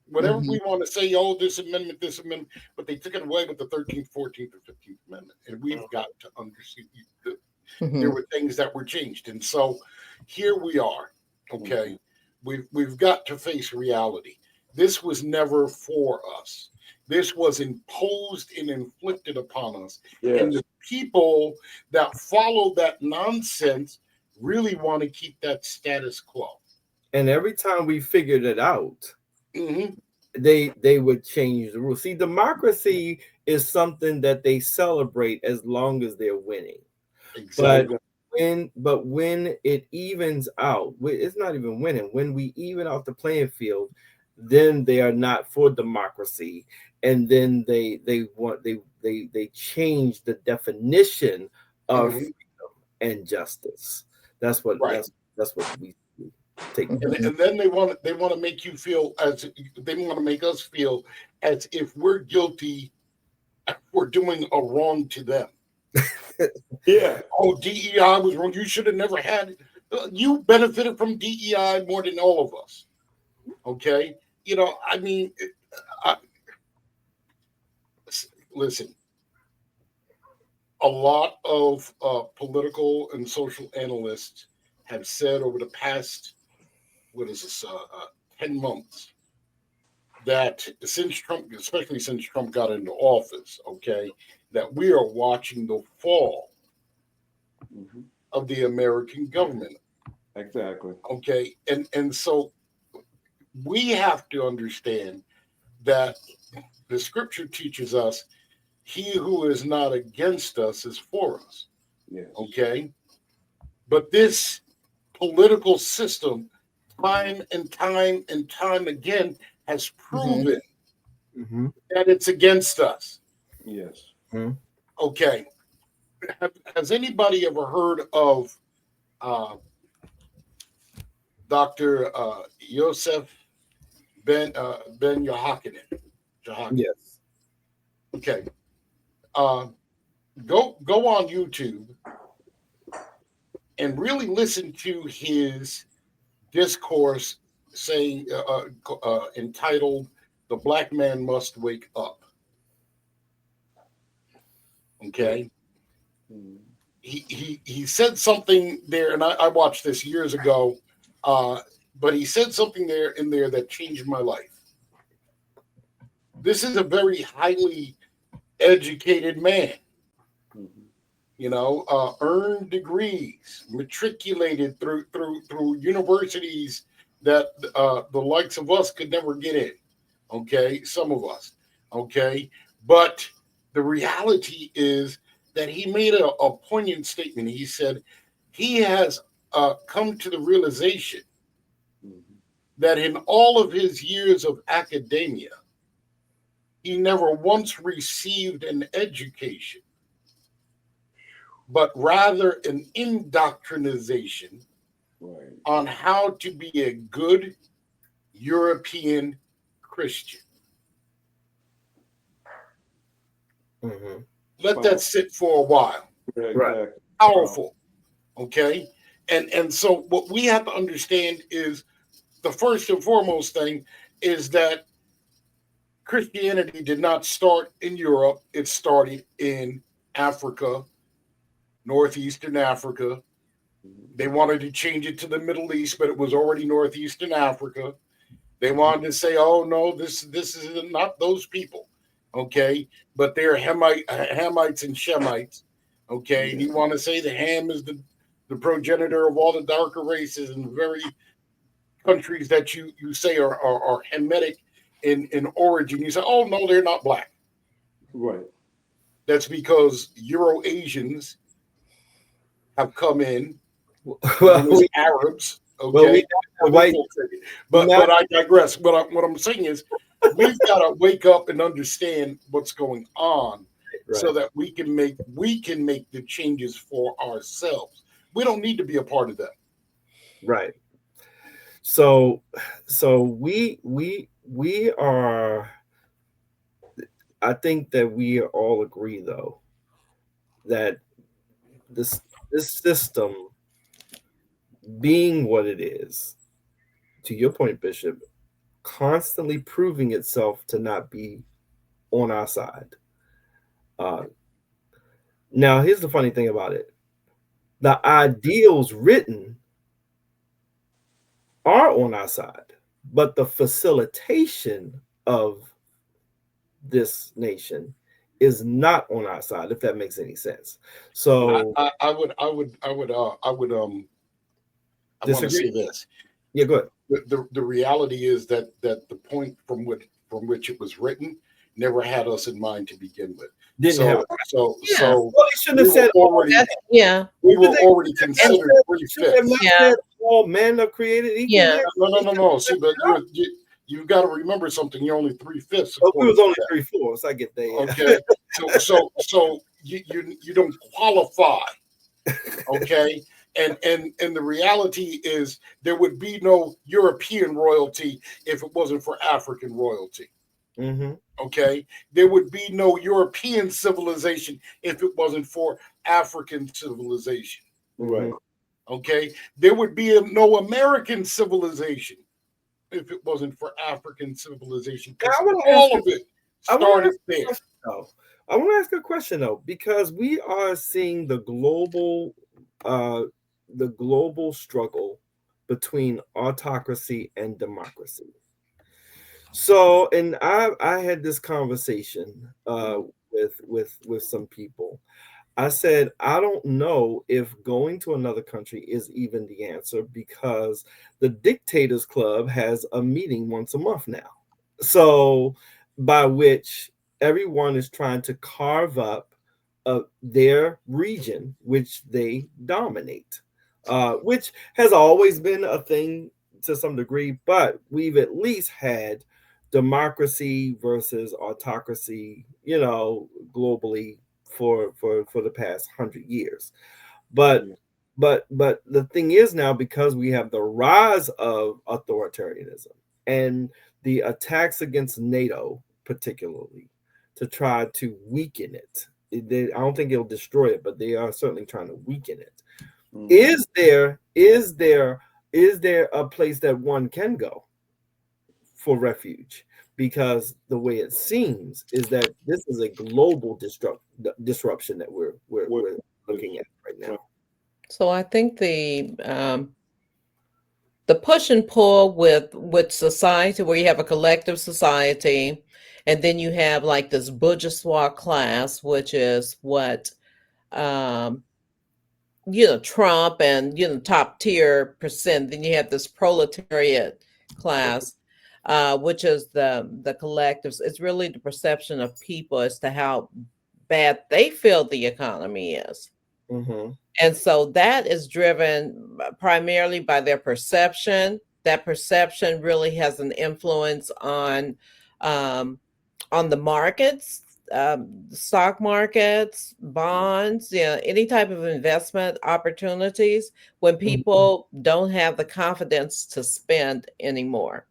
whatever we want to say, this amendment, but they took it away with the 13th, 14th, and 15th Amendment. And we've got to understand that there were things that were changed. And so here we are. Okay. We've got to face reality. This was never for us. This was imposed and inflicted upon us. Yes. And the people that follow that nonsense really want to keep that status quo. And every time we figured it out, they would change the rules. See, democracy is something that they celebrate as long as they're winning. Exactly. But when it evens out, it's not even winning. When we even out the playing field, then they are not for democracy, and then they change the definition of freedom and justice. That's what that's what we take. And then they want to make you feel they want to make us feel as if we're guilty, we're doing a wrong to them. Yeah. Oh, DEI was wrong. You should have never had it. You benefited from DEI more than all of us. Okay. Listen, a lot of political and social analysts have said over the past what is this, 10 months, that since Trump, especially since Trump got into office, okay, that we are watching the fall of the American government. Exactly. Okay. And so we have to understand that the scripture teaches us he who is not against us is for us. Yes. Okay. But this political system, time and time and time again, has proven that it's against us. Yes. Okay. Has anybody ever heard of Dr. Yosef Ben Yehochanan? Yes. Okay. Go on YouTube and really listen to his discourse saying entitled "The Black Man Must Wake Up." Okay. He said something there, and I watched this years ago, but he said something in there that changed my life. This is a very highly educated man, you know, earned degrees, matriculated through universities that the likes of us could never get in. Okay, some of us. Okay, but the reality is that he made a poignant statement. He said he has come to the realization that in all of his years of academia, he never once received an education, but rather an indoctrination on how to be a good European Christian. Let that sit for a while. Right. Powerful. Okay. And so what we have to understand is the first and foremost thing is that Christianity did not start in Europe. It started in Africa, Northeastern Africa. They wanted to change it to the Middle East, but it was already Northeastern Africa. They wanted to say, oh, no, this is not those people. Okay. But they're Hamites and Shemites. Okay. And you want to say the Ham is the progenitor of all the darker races in the very countries that you say are Hamitic in origin. You say, oh, no, they're not black. Right. That's because Euro-Asians have come in. Well, Arabs. Okay. Well, white. But I digress. What I'm saying is we've got to wake up and understand what's going on so that we can make the changes for ourselves. We don't need to be a part of that. Right. So we are, I think that we all agree though that this system being what it is, to your point, Bishop, constantly proving itself to not be on our side. Now, here's the funny thing about it. The ideals written are on our side, but the facilitation of this nation is not on our side, if that makes any sense. So I want to say this. Yeah, go ahead. The reality is that the point from which it was written never had us in mind to begin with. Well, they shouldn't have said already. We were already considered 3/5. Yeah. All men are created equal. Yeah. No. See, but you've got to remember something. You're only 3/5. Oh, we was only 3/4. I get that. Okay. so you don't qualify. Okay. And the reality is there would be no European royalty if it wasn't for African royalty. Okay. There would be no European civilization if it wasn't for African civilization. Right. Okay. There would be no American civilization if it wasn't for African civilization. All of it started there. I want to ask a question though, because we are seeing the global struggle between autocracy and democracy. So, and I had this conversation with some people. I said, I don't know if going to another country is even the answer because the Dictators Club has a meeting once a month now. So, by which everyone is trying to carve up their region, which they dominate, which has always been a thing to some degree, but we've at least had democracy versus autocracy, globally for the past 100 years. But Yeah. but the thing is now, because we have the rise of authoritarianism and the attacks against NATO, particularly to try to weaken it. I don't think it'll destroy it, but they are certainly trying to weaken it. Mhm. Is there a place that one can go for refuge? Because the way it seems is that this is a global disruption that we're looking at right now. So I think the push and pull with society, where you have a collective society, and then you have like this bourgeois class, which is what um, Trump and top tier percent. Then you have this proletariat class, which is the collectives. It's really the perception of people as to how bad they feel the economy is. Mm-hmm. And so that is driven primarily by their perception. That perception really has an influence um, on the markets, stock markets, bonds, any type of investment opportunities when people don't have the confidence to spend anymore.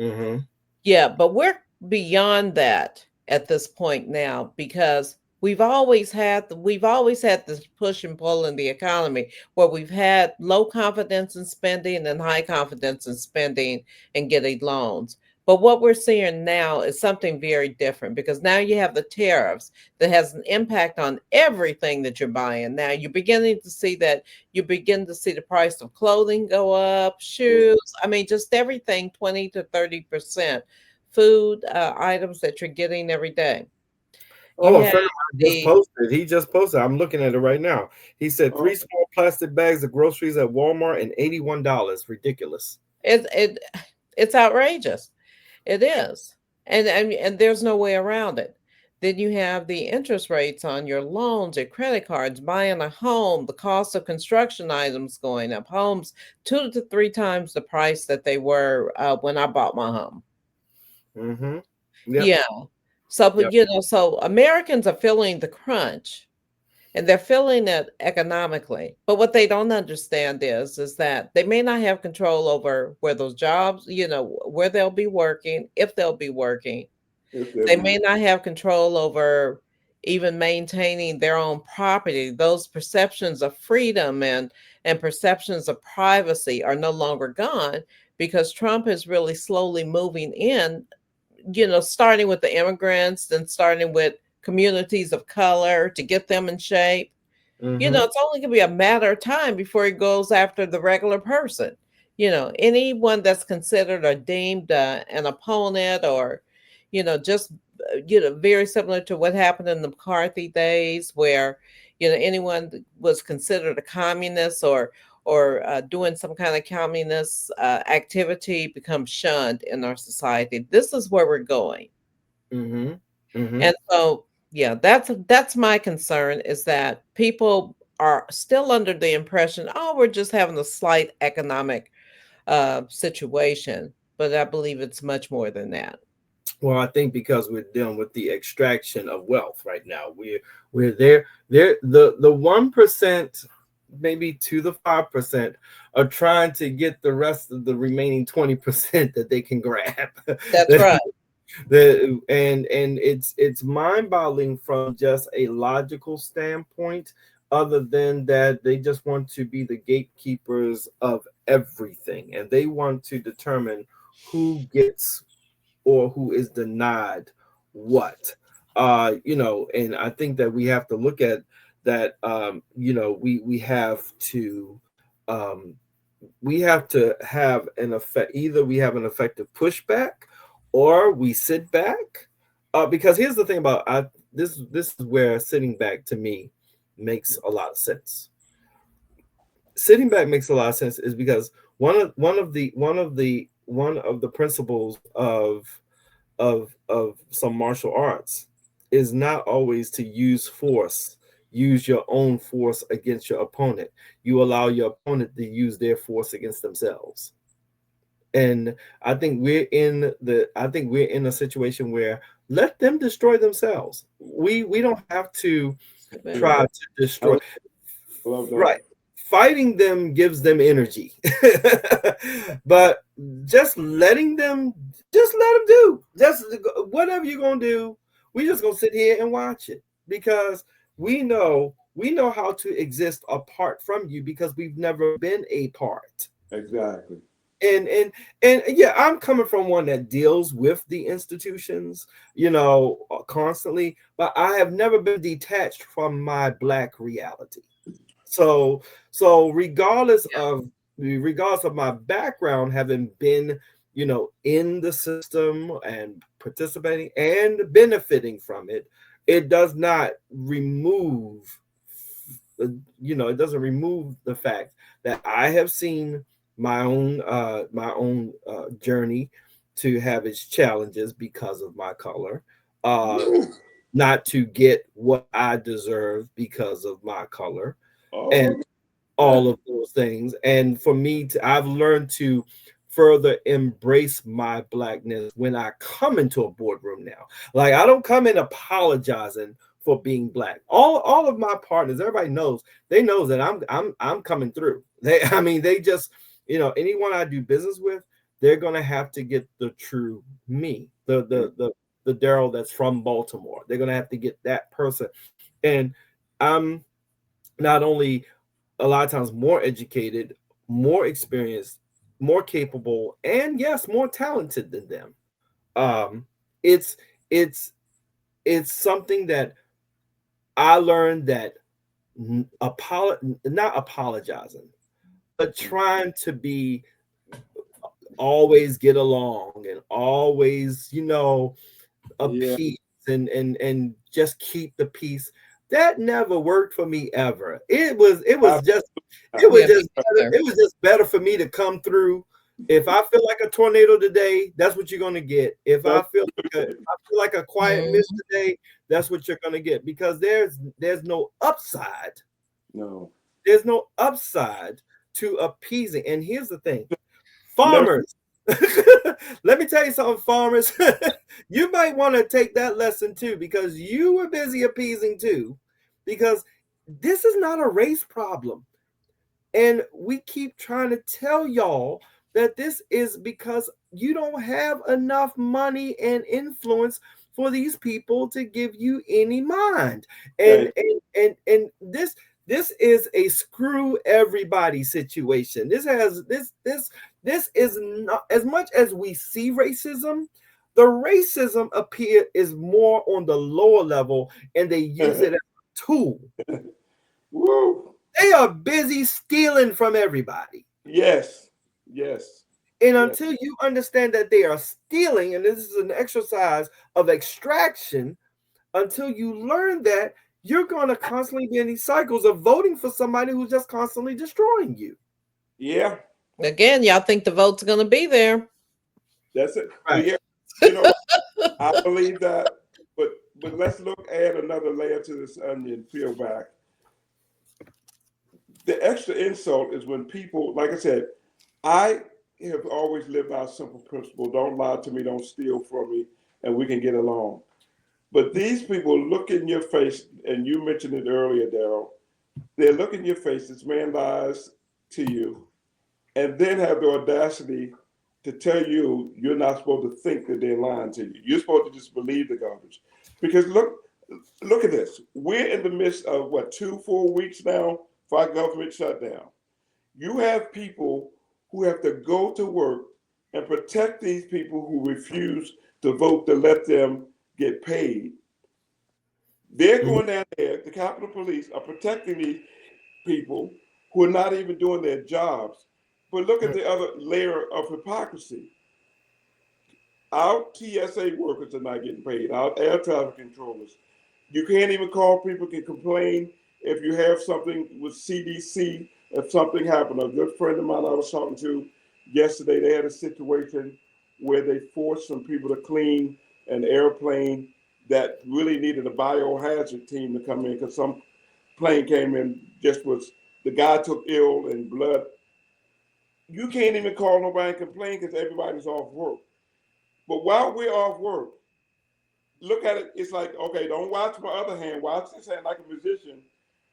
Mm-hmm. Yeah, but we're beyond that at this point now because we've always had this push and pull in the economy where we've had low confidence in spending and high confidence in spending and getting loans. But what we're seeing now is something very different because now you have the tariffs that has an impact on everything that you're buying. Now you're beginning to see that you begin to see the price of clothing go up, shoes, I mean, just everything 20 to 30%, food items that you're getting every day. You Oh, a have friend of mine just the posted. He just posted. I'm looking at it right now. He said Oh, 3 small plastic bags of groceries at Walmart and $81. Ridiculous. it it's outrageous. It is. And there's no way around it. Then you have the interest rates on your loans, your credit cards, buying a home, the cost of construction items going up, homes 2 to 3 times the price that they were when I bought my home. Mm-hmm. Yep. Yeah. So, Yep. but so Americans are feeling the crunch and they're feeling it economically. But what they don't understand is that they may not have control over where those jobs, where they'll be working, if they'll be working. if They they'll may not have control over even maintaining their own property. Those perceptions of freedom and perceptions of privacy are no longer gone because Trump is really slowly moving in, starting with the immigrants, then starting with communities of color to get them in shape. Mm-hmm. It's only going to be a matter of time before he goes after the regular person. Anyone that's considered or deemed an opponent or, just, very similar to what happened in the McCarthy days where, anyone that was considered a communist or doing some kind of communist activity becomes shunned in our society. This is where we're going. Mm-hmm. Mm-hmm. And so, yeah, that's my concern is that people are still under the impression, oh, we're just having a slight economic situation, but I believe it's much more than that. Well, I think because we're dealing with the extraction of wealth right now, we're there. The 1%, maybe to the 5%, are trying to get the rest of the remaining 20% that they can grab. That's right. And it's mind-boggling from just a logical standpoint, other than that they just want to be the gatekeepers of everything, and they want to determine who gets or who is denied what. And I think that we have to look at that. We have to um we have to have an effect. Either we have an effective pushback, or we sit back. Because here's the thing about this is where sitting back to me makes a lot of sense. Sitting back makes a lot of sense is because one of the principles of some martial arts is not always to use force. Use your own force against your opponent. You allow your opponent to use their force against themselves. And I think we're in a situation where let them destroy themselves. We don't have to try to destroy. Right. Fighting them gives them energy. But just let them do. Just whatever you're gonna do, we just gonna sit here and watch it, because we know how to exist apart from you, because we've never been a part. Exactly. And yeah, I'm coming from one that deals with the institutions, constantly, but I have never been detached from my Black reality. So regardless of my background, having been, in the system and participating and benefiting from it, it does not remove, it doesn't remove the fact that I have seen my own journey to have its challenges because of my color, not to get what I deserve because of my color, and all of those things. And for me I've learned to further embrace my Blackness when I come into a boardroom now. Like, I don't come in apologizing for being Black. All of my partners, everybody knows, they know that I'm coming through. They just, anyone I do business with, they're gonna have to get the true me, the Daryl that's from Baltimore. They're gonna have to get that person. And I'm not only a lot of times more educated, more experienced, more capable, and yes, more talented than them. It's something that I learned, that not apologizing, but trying to be always get along and always, appease and just keep the peace. That never worked for me ever. It was just better for me to come through. If I feel like a tornado today, that's what you're gonna get. If I feel like a quiet mist today, that's what you're gonna get. Because there's no upside. No. There's no upside to appeasing. And here's the thing, farmers. Let me tell you something, farmers. You might want to take that lesson too, because you were busy appeasing too, because this is not a race problem. And we keep trying to tell y'all that this is because you don't have enough money and influence for these people to give you any mind. And this is a screw everybody situation. This is not, as much as we see racism, the racism is more on the lower level, and they use it as a tool. Woo. They are busy stealing from everybody. Yes. And until you understand that they are stealing, and this is an exercise of extraction, until you learn that, you're going to constantly be in these cycles of voting for somebody who's just constantly destroying you. Yeah. Again, y'all think the vote's going to be there. That's it. Right. Yeah. I believe that. But let's add another layer to this onion, peel back. The extra insult is when people, like I said, I have always lived by a simple principle: don't lie to me, don't steal from me, and we can get along. But these people look in your face, and you mentioned it earlier, Daryl. They look in your face, this man lies to you, and then have the audacity to tell you you're not supposed to think that they're lying to you. You're supposed to just believe the garbage. Because look at this. We're in the midst of 2-4 weeks now for our government shutdown. You have people who have to go to work and protect these people who refuse to vote to let them get paid. They're going down there, the Capitol Police are protecting these people who are not even doing their jobs. But look at the other layer of hypocrisy. Our TSA workers are not getting paid. Our air traffic controllers. You can't even call people can complain if you have something with CDC, if something happened. A good friend of mine I was talking to yesterday, they had a situation where they forced some people to clean an airplane that really needed a biohazard team to come in because some plane came in, the guy took ill and blood. You can't even call nobody and complain because everybody's off work. But while we're off work, look at it, it's like, okay, don't watch my other hand, watch this hand like a musician.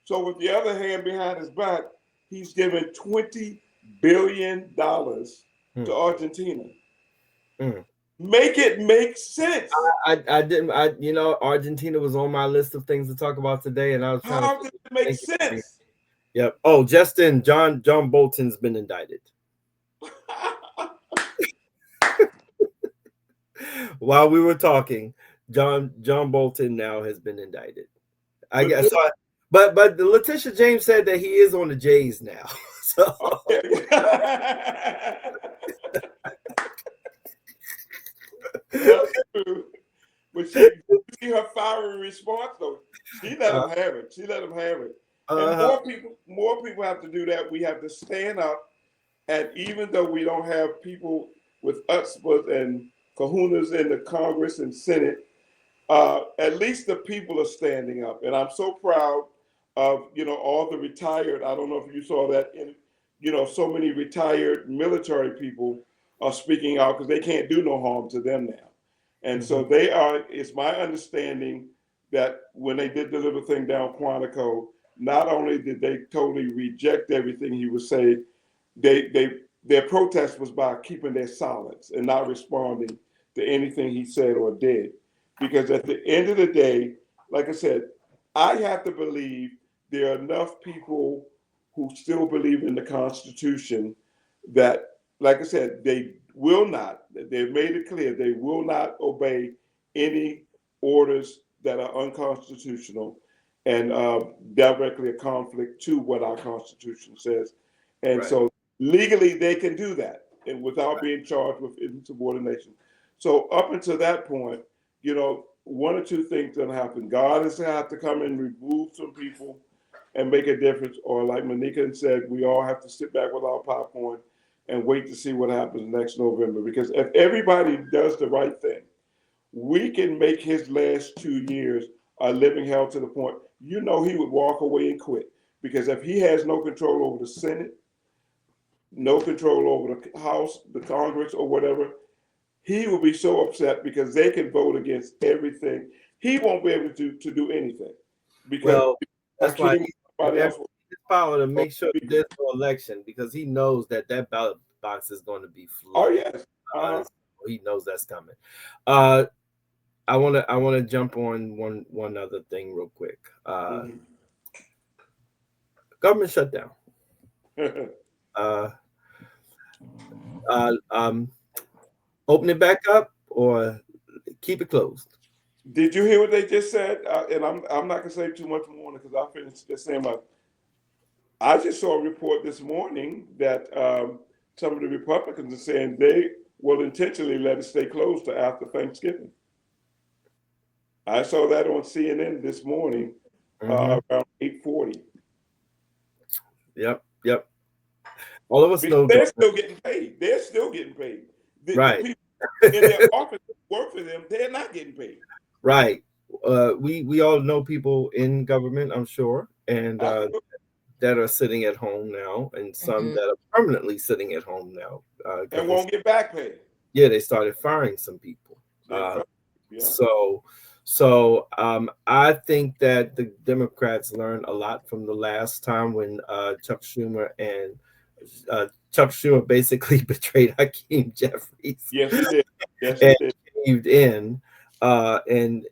So with the other hand behind his back, he's giving $20 billion to Argentina. Make it make sense. I didn't, Argentina was on my list of things to talk about today, and I was trying How does it make sense? Yep. Oh, Justin, John Bolton's been indicted. While we were talking, John Bolton now has been indicted. I guess. But Letitia James said that he is on the Jays now. So That's true. But you see her fiery response though. She let him have it. She let him have it. And more people have to do that. We have to stand up. And even though we don't have people with chutzpah and kahunas in the Congress and Senate, at least the people are standing up. And I'm so proud of, all the retired. I don't know if you saw that so many retired military people are speaking out because they can't do no harm to them now. And so it's my understanding that when they did the little thing down Quantico, not only did they totally reject everything he was saying, their protest was by keeping their silence and not responding to anything he said or did. Because at the end of the day, like I said, I have to believe there are enough people who still believe in the Constitution that, like I said, they've made it clear, they will not obey any orders that are unconstitutional and directly a conflict to what our Constitution says. And so legally they can do that and without being charged with insubordination. So up until that point, one or two things gonna happen. God is gonna have to come and remove some people and make a difference, or like Monica said, we all have to sit back with our popcorn and wait to see what happens next November. Because if everybody does the right thing, we can make his last 2 years a living hell to the point, he would walk away and quit. Because if he has no control over the Senate, no control over the House, the Congress, or whatever, he will be so upset because they can vote against everything. He won't be able to do anything. Because that's why he's power to make sure there's no election, because he knows that ballot box is going to be flooded. Oh yes, he knows that's coming. I want to jump on one other thing real quick. Government shutdown. Open it back up or keep it closed. Did you hear what they just said? And I'm not gonna say too much more because I finished just saying I just saw a report this morning that some of the Republicans are saying they will intentionally let it stay closed to after Thanksgiving. I saw that on CNN this morning around 8:40. Yep. All of us know they're still getting paid. They're still getting paid. Right. The people in their office work for them, they're not getting paid. Right. We all know people in government, I'm sure, and that are sitting at home now, and some that are permanently sitting at home now. And won't get back pay. Yeah, they started firing some people. So I think that the Democrats learned a lot from the last time when Chuck Schumer basically betrayed Hakeem Jeffries. Yes, he did. Yes, and he did. Caved in, and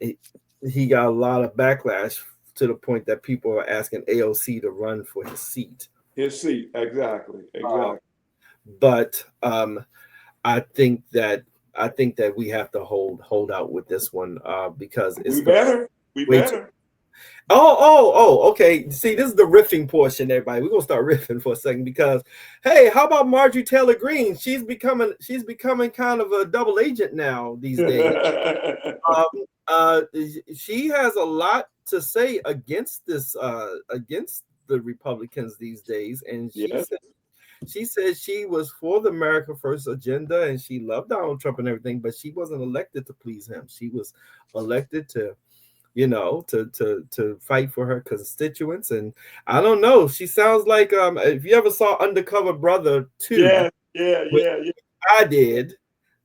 he got a lot of backlash to the point that people are asking AOC to run for his seat. Exactly. But I think that we have to hold out with this one because it's we better. Okay. See, this is the riffing portion, everybody. We're gonna start riffing for a second because, hey, how about Marjorie Taylor Greene? She's becoming kind of a double agent now these days. She has a lot to say against against the Republicans these days, and she said she was for the America First agenda and she loved Donald Trump and everything, but she wasn't elected to please him. She was elected to fight for her constituents. And I don't know, she sounds like if you ever saw Undercover Brother 2, I did,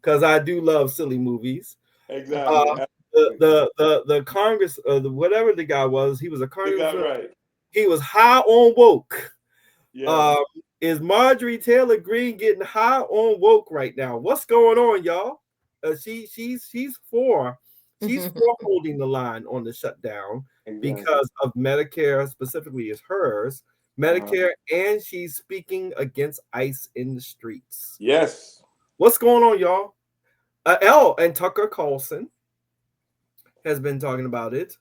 because I do love silly movies. Exactly. The Congress, whatever the guy was, he was a Congressman. Right. He was high on woke. Yeah. Is Marjorie Taylor Greene getting high on woke right now? What's going on, y'all? She's for holding the line on the shutdown because of Medicare, specifically is hers, Medicare, and she's speaking against ICE in the streets. Yes. What's going on, y'all? And Tucker Carlson has been talking about it.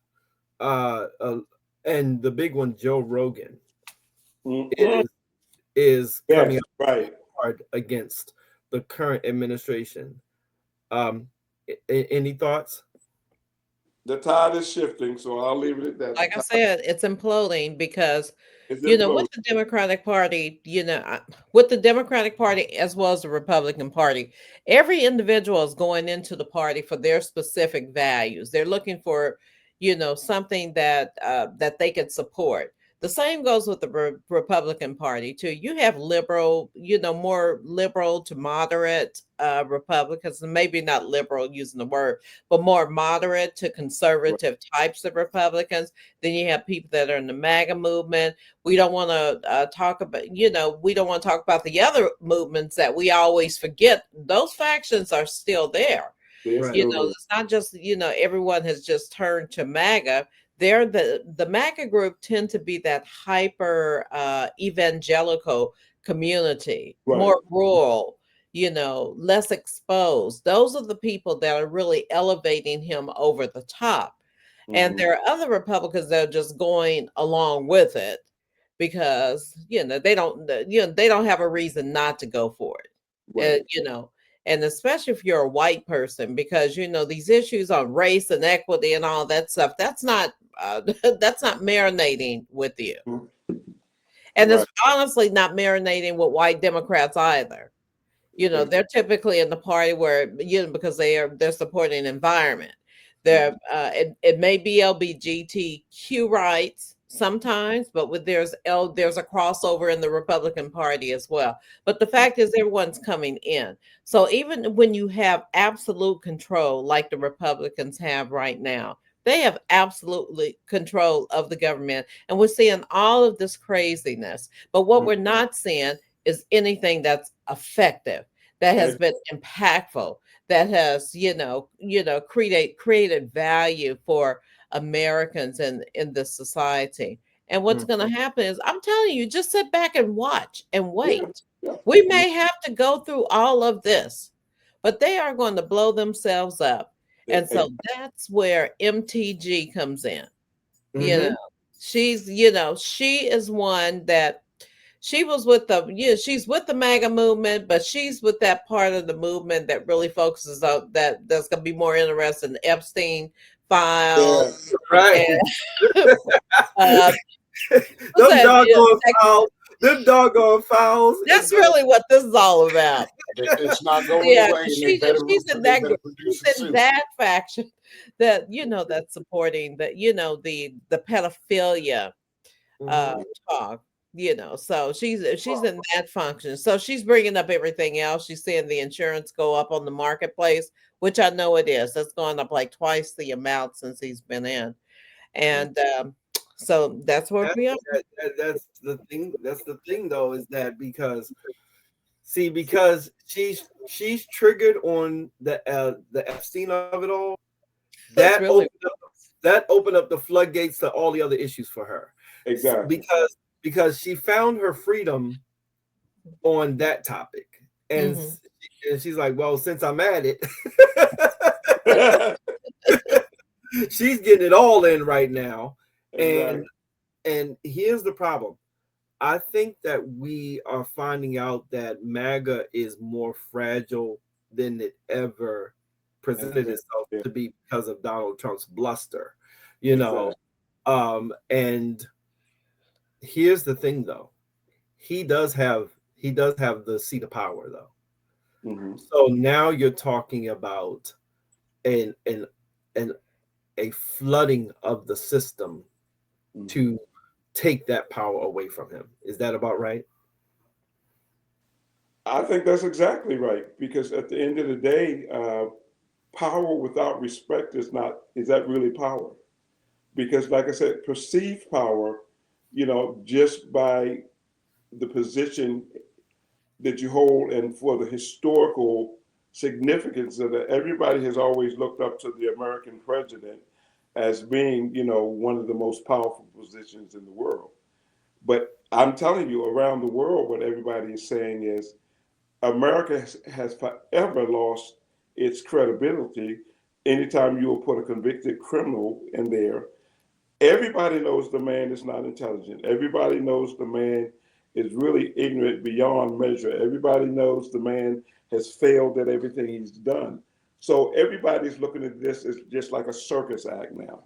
And the big one, Joe Rogan, is coming out hard against the current administration. Any thoughts? The tide is shifting, so I'll leave it at that. Like I said, it's imploding because, with the Democratic Party, with the Democratic Party as well as the Republican Party, every individual is going into the party for their specific values. They're looking for, something that they can support. The same goes with the Republican Party too. You have liberal, more liberal to moderate Republicans, and maybe not liberal using the word, but more moderate to conservative types of Republicans. Then you have people that are in the MAGA movement. We don't want to talk about, we don't want to talk about the other movements that we always forget. Those factions are still there. It's not just, everyone has just turned to MAGA. They're the MAGA group tend to be that hyper evangelical community, more rural, less exposed. Those are the people that are really elevating him over the top. And there are other Republicans that are just going along with it because, they don't have a reason not to go for it. And especially if you're a white person, because, these issues on race and equity and all that stuff, that's not marinating with you. And it's honestly not marinating with white Democrats either. They're typically in the party where, because they're supporting environment. It may be LGBTQ rights sometimes, but there's a crossover in the Republican Party as well. But the fact is everyone's coming in. So even when you have absolute control like the Republicans have right now, they have absolutely control of the government. And we're seeing all of this craziness. But what we're not seeing is anything that's effective, that has been impactful, that has, created value for Americans in this society. And what's going to happen is, I'm telling you, just sit back and watch and wait. We may have to go through all of this, but they are going to blow themselves up. And so that's where MTG comes in. She's, she is one that she was with she's with the MAGA movement, but she's with that part of the movement that really focuses on that's going to be more interested in Epstein files. Them doggone fouls. That's really what this is all about. It's not going away. She's in that faction that that's supporting that the pedophilia talk. So she's in that function. So she's bringing up everything else. She's seeing the insurance go up on the marketplace, which I know it is. That's gone up like twice the amount since he's been in, and so that's where we are. That's the thing. That's the thing, though, is that because she's triggered on the Epstein of it all. That opened up the floodgates to all the other issues for her. Exactly. Because she found her freedom on that topic, and she's like, well, since I'm at it, she's getting it all in right now. Exactly. And here's the problem. I think that we are finding out that MAGA is more fragile than it ever presented itself to be because of Donald Trump's bluster, you know. And here's the thing, though. He does have the seat of power, though. Mm-hmm. So now you're talking about an a flooding of the system to take that power away from him. Is that about right? I think that's exactly right, because at the end of the day, power without respect is that really power? Because, like I said, perceived power, just by the position that you hold and for the historical significance of it, everybody has always looked up to the American president as being, one of the most powerful positions in the world. But I'm telling you, around the world, what everybody is saying is America has forever lost its credibility. Anytime you will put a convicted criminal in there, everybody knows the man is not intelligent. Everybody knows the man is really ignorant beyond measure. Everybody knows the man has failed at everything he's done. So everybody's looking at this as just like a circus act now.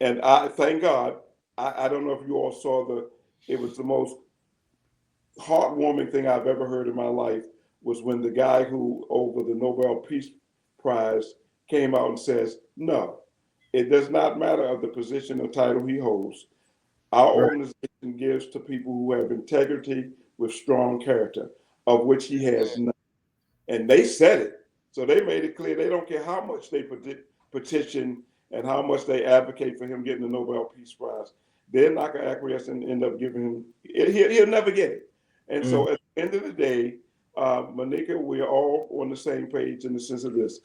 And I thank God. I don't know if you all saw it was the most heartwarming thing I've ever heard in my life was when the guy who over the Nobel Peace Prize came out and says, no, it does not matter of the position or title he holds. Our organization gives to people who have integrity with strong character, of which he has none. And they said it. So they made it clear they don't care how much they petition and how much they advocate for him getting the Nobel Peace Prize. They're not going to acquiesce and end up giving him, he'll never get it. And so at the end of the day, Monica, we're all on the same page in the sense of this.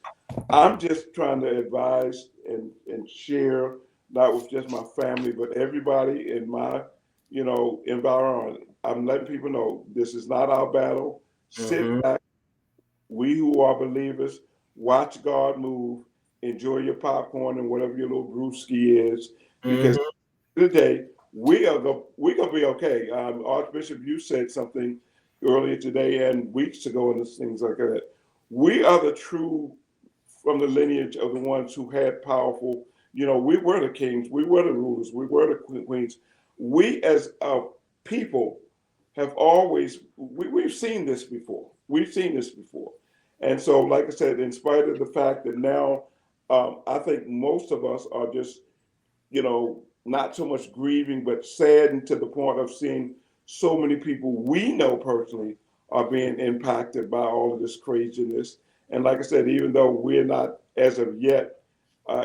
I'm just trying to advise and share, not with just my family, but everybody in my, environment. I'm letting people know this is not our battle. Sit back. We who are believers, watch God move, enjoy your popcorn and whatever your little brewski is, because today we're gonna be okay. Archbishop, you said something earlier today and weeks ago, and things like that. We are the true, from the lineage of the ones who had powerful. We were the kings, we were the rulers, we were the queens. We as a people have always we've seen this before. We've seen this before, and so, like I said, in spite of the fact that now, I think most of us are just, not so much grieving, but saddened to the point of seeing so many people we know personally are being impacted by all of this craziness. And like I said, even though we're not, as of yet,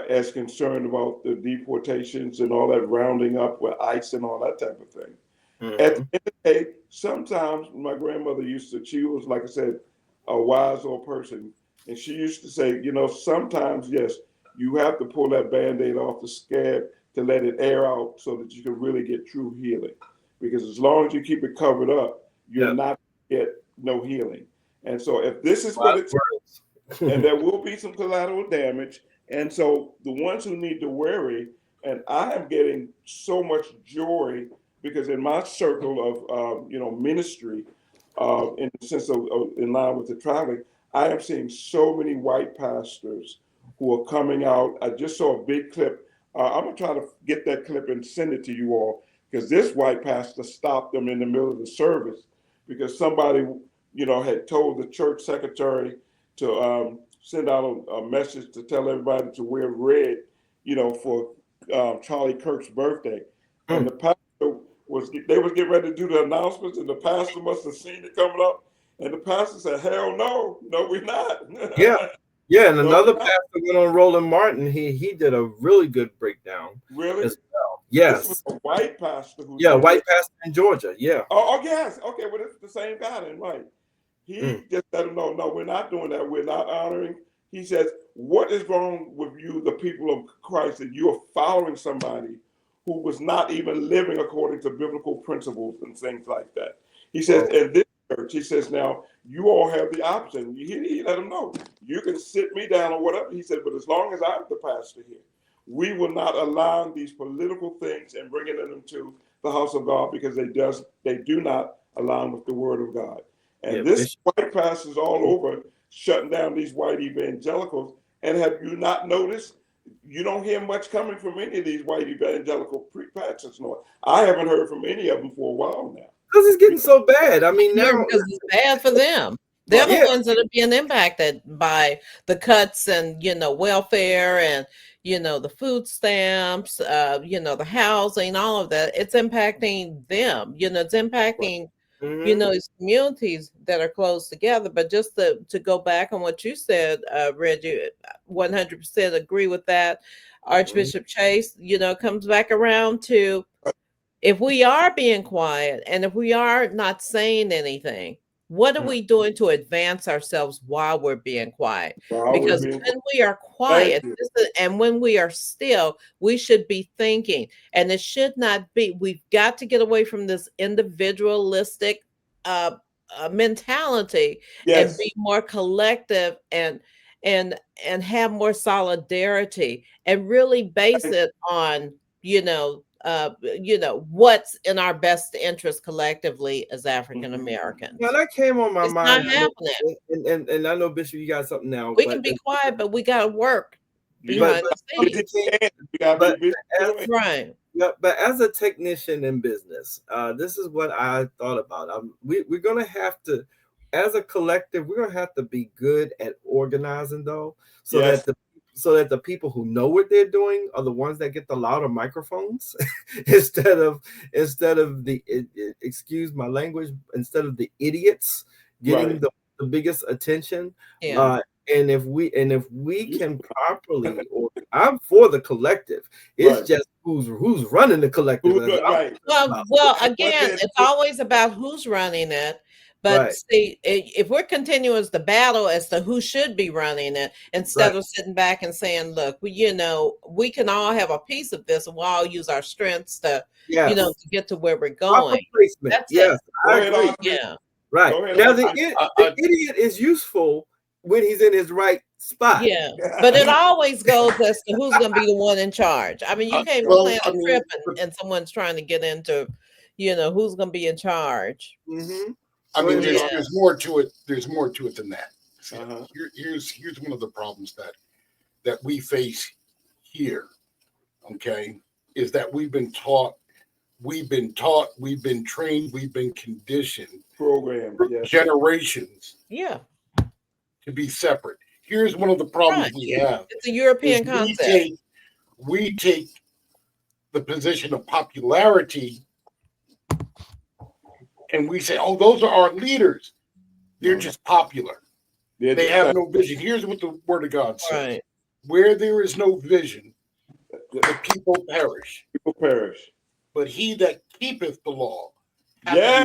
as concerned about the deportations and all that rounding up with ICE and all that type of thing. At the end of the day, sometimes my grandmother she was, like I said, a wise old person. And she used to say, sometimes, yes, you have to pull that Band-Aid off the scab to let it air out so that you can really get true healing. Because as long as you keep it covered up, you're not get no healing. And so if this is what it's, and there will be some collateral damage. And so the ones who need to worry, and I am getting so much joy because in my circle of, ministry, in the sense of in line with the traveling, I am seeing so many white pastors who are coming out. I just saw a big clip. I'm going to try to get that clip and send it to you all, because this white pastor stopped them in the middle of the service because somebody, had told the church secretary to send out a message to tell everybody to wear red, for Charlie Kirk's birthday. And the pastor they was getting ready to do the announcements, and the pastor must have seen it coming up. And the pastor said, hell no, we're not. Yeah, and another pastor went on Roland Martin. He did a really good breakdown. Really? As well. Yes. This was a white pastor who white pastor in Georgia. Yeah. Oh, yes. Okay, well, it's the same guy then, right? He just said, no, we're not doing that. We're not honoring. He says, what is wrong with you, the people of Christ, that you are following somebody who was not even living according to biblical principles and things like that? He says, in this church, he says, now you all have the option. He let them know, you can sit me down or whatever. He said, but as long as I'm the pastor here, we will not allow these political things and bringing them to the house of God, because they do not align with the word of God. And this white pastors all over shutting down these white evangelicals. And have you not noticed? You don't hear much coming from any of these white evangelical pastors. No, I haven't heard from any of them for a while now. Because it's getting so bad. I mean, now because it's bad for them. They're the ones that are being impacted by the cuts and, welfare and, the food stamps, the housing, all of that. It's impacting them. It's impacting, these communities that are close together. But just to go back on what you said, Reggie, 100% agree with that. Archbishop Chase, comes back around to, if we are being quiet and if we are not saying anything, what are we doing to advance ourselves while we're being quiet? Because when we are quiet and when we are still, we should be thinking. And it should not be, we've got to get away from this individualistic mentality and be more collective and have more solidarity and really base it on, what's in our best interest collectively as African Americans. Now that came on my mind. Not happening. And I know, Bishop, you got something now. We can be quiet, but we got to work. Right. But as a technician in business, this is what I thought about. We're going to have to, as a collective, we're going to have to be good at organizing, though, so that the people who know what they're doing are the ones that get the louder microphones instead of the, excuse my language, instead of the idiots getting the biggest attention. And if we can properly, or I'm for the collective. It's just who's running the collective. Well, again, it's always about who's running it. But see, if we're continuing the battle as to who should be running it, instead of sitting back and saying, look, we can all have a piece of this and we'll all use our strengths to, to get to where we're going. That's it. I agree. Yeah. Right. Now, the idiot is useful when he's in his right spot. Yeah. But it always goes as to who's going to be the one in charge. I mean, you can't plan a trip and someone's trying to get into, who's going to be in charge. Mm-hmm. I mean, there's more to it. There's more to it than that. Here's one of the problems that we face here. Okay, is that we've been trained, we've been conditioned, programmed, generations, to be separate. Here's one of the problems we have. It's a European concept. We take the position of popularity. And we say, oh, those are our leaders. They're just popular. They have no vision. Here's what the word of God says. Right. Where there is no vision, the people perish. But he that keepeth the law. Now,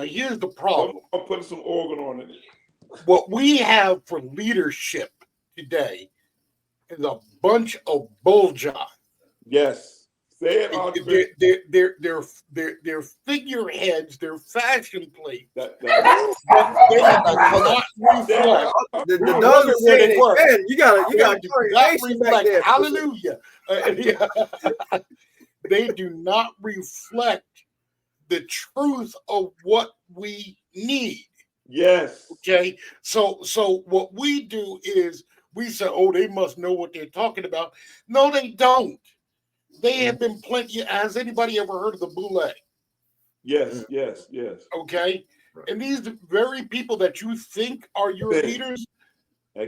here's the problem. I'm putting some organ on it. What we have for leadership today is a bunch of bull jive. Yes. They're figureheads, they're fashion plates. The dog is saying it. You got reflect. Hallelujah. They do not reflect the truth of what we need. Yes. Okay. So what we do is we say, oh, they must know what they're talking about. No, they don't. They have been plenty. Has anybody ever heard of the boule? Yes. Okay. Right. And these very people that you think are your leaders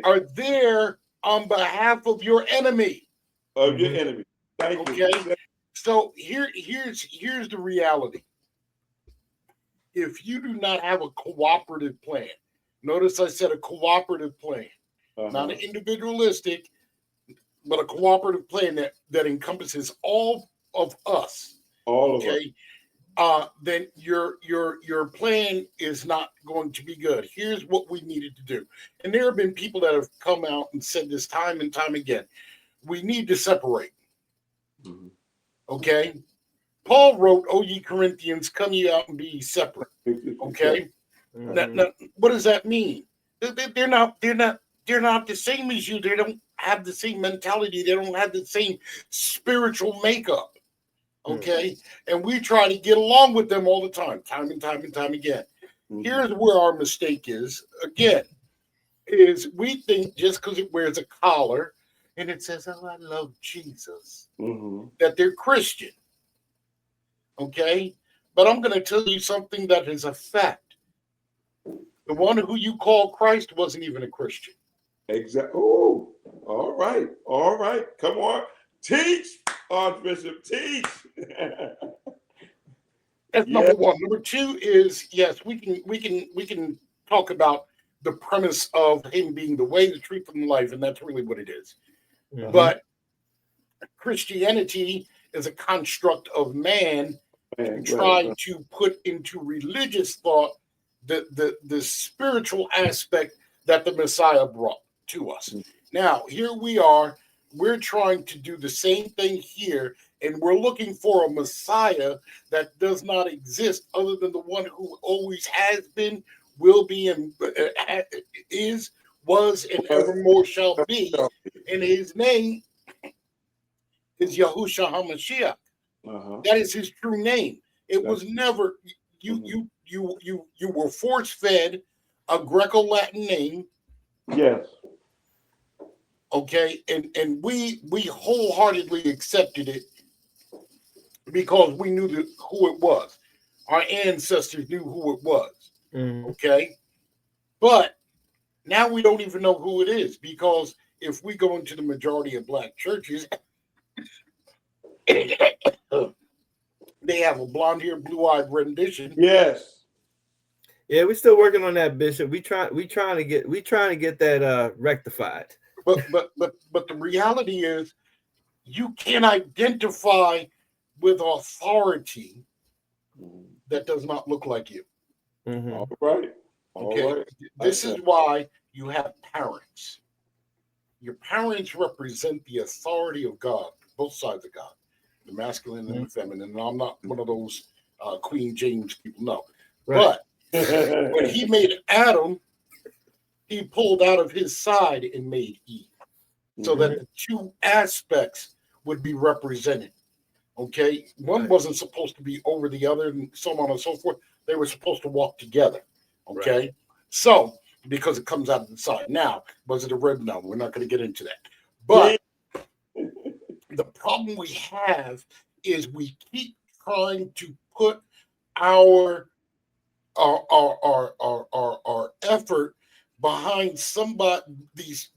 are there on behalf of your enemy. Of your enemy. Thank you. Okay. So here's the reality. If you do not have a cooperative plan, notice I said a cooperative plan, not an individualistic, but a cooperative plan that encompasses all of us. All of us. Then your plan is not going to be good. Here's what we needed to do. And there have been people that have come out and said this time and time again. We need to separate. Mm-hmm. Okay? Paul wrote, "O ye Corinthians, come ye out and be separate." Okay? Mm-hmm. Now, what does that mean? They're not the same as you. They don't have the same mentality. They don't have the same spiritual makeup. Okay. And we try to get along with them all the time and time again. Here's where our mistake is, again, is we think just because it wears a collar and it says, "Oh, I love Jesus," that they're Christian. Okay. But I'm going to tell you something that is a fact. The one who you call Christ wasn't even a Christian. Exactly. Oh, all right. All right. Come on. Teach, Archbishop, teach. That's number one. Number two is, yes, we can talk about the premise of him being the way, the truth, and the life, and that's really what it is. But Christianity is a construct of man to try to put into religious thought the spiritual aspect that the Messiah brought to us. Now, here we are. We're trying to do the same thing here, and we're looking for a Messiah that does not exist other than the one who always has been, will be, and is, was, and evermore shall be. And his name is Yahushua HaMashiach. That is his true name. It was never you were force fed a Greco-Latin name. Yes. Okay, and we wholeheartedly accepted it because we knew who it was. Our ancestors knew who it was. Okay, but now we don't even know who it is, because if we go into the majority of black churches, they have a blonde-haired, blue-eyed rendition. Yes. Yeah, we're still working on that, Bishop. We trying to get that rectified. But the reality is, you can identify with authority that does not look like you. All right. Okay. This is why you have parents. Your parents represent the authority of God, both sides of God, the masculine and the feminine. And I'm not one of those Queen James people, no. Right. But when he made Adam, he pulled out of his side and made Eve, so that the two aspects would be represented. Okay, one wasn't supposed to be over the other, and so on and so forth. They were supposed to walk together. Okay, so because it comes out of the side. Now, was it a red? No, we're not going to get into that. But the problem we have is we keep trying to put our effort behind somebody, these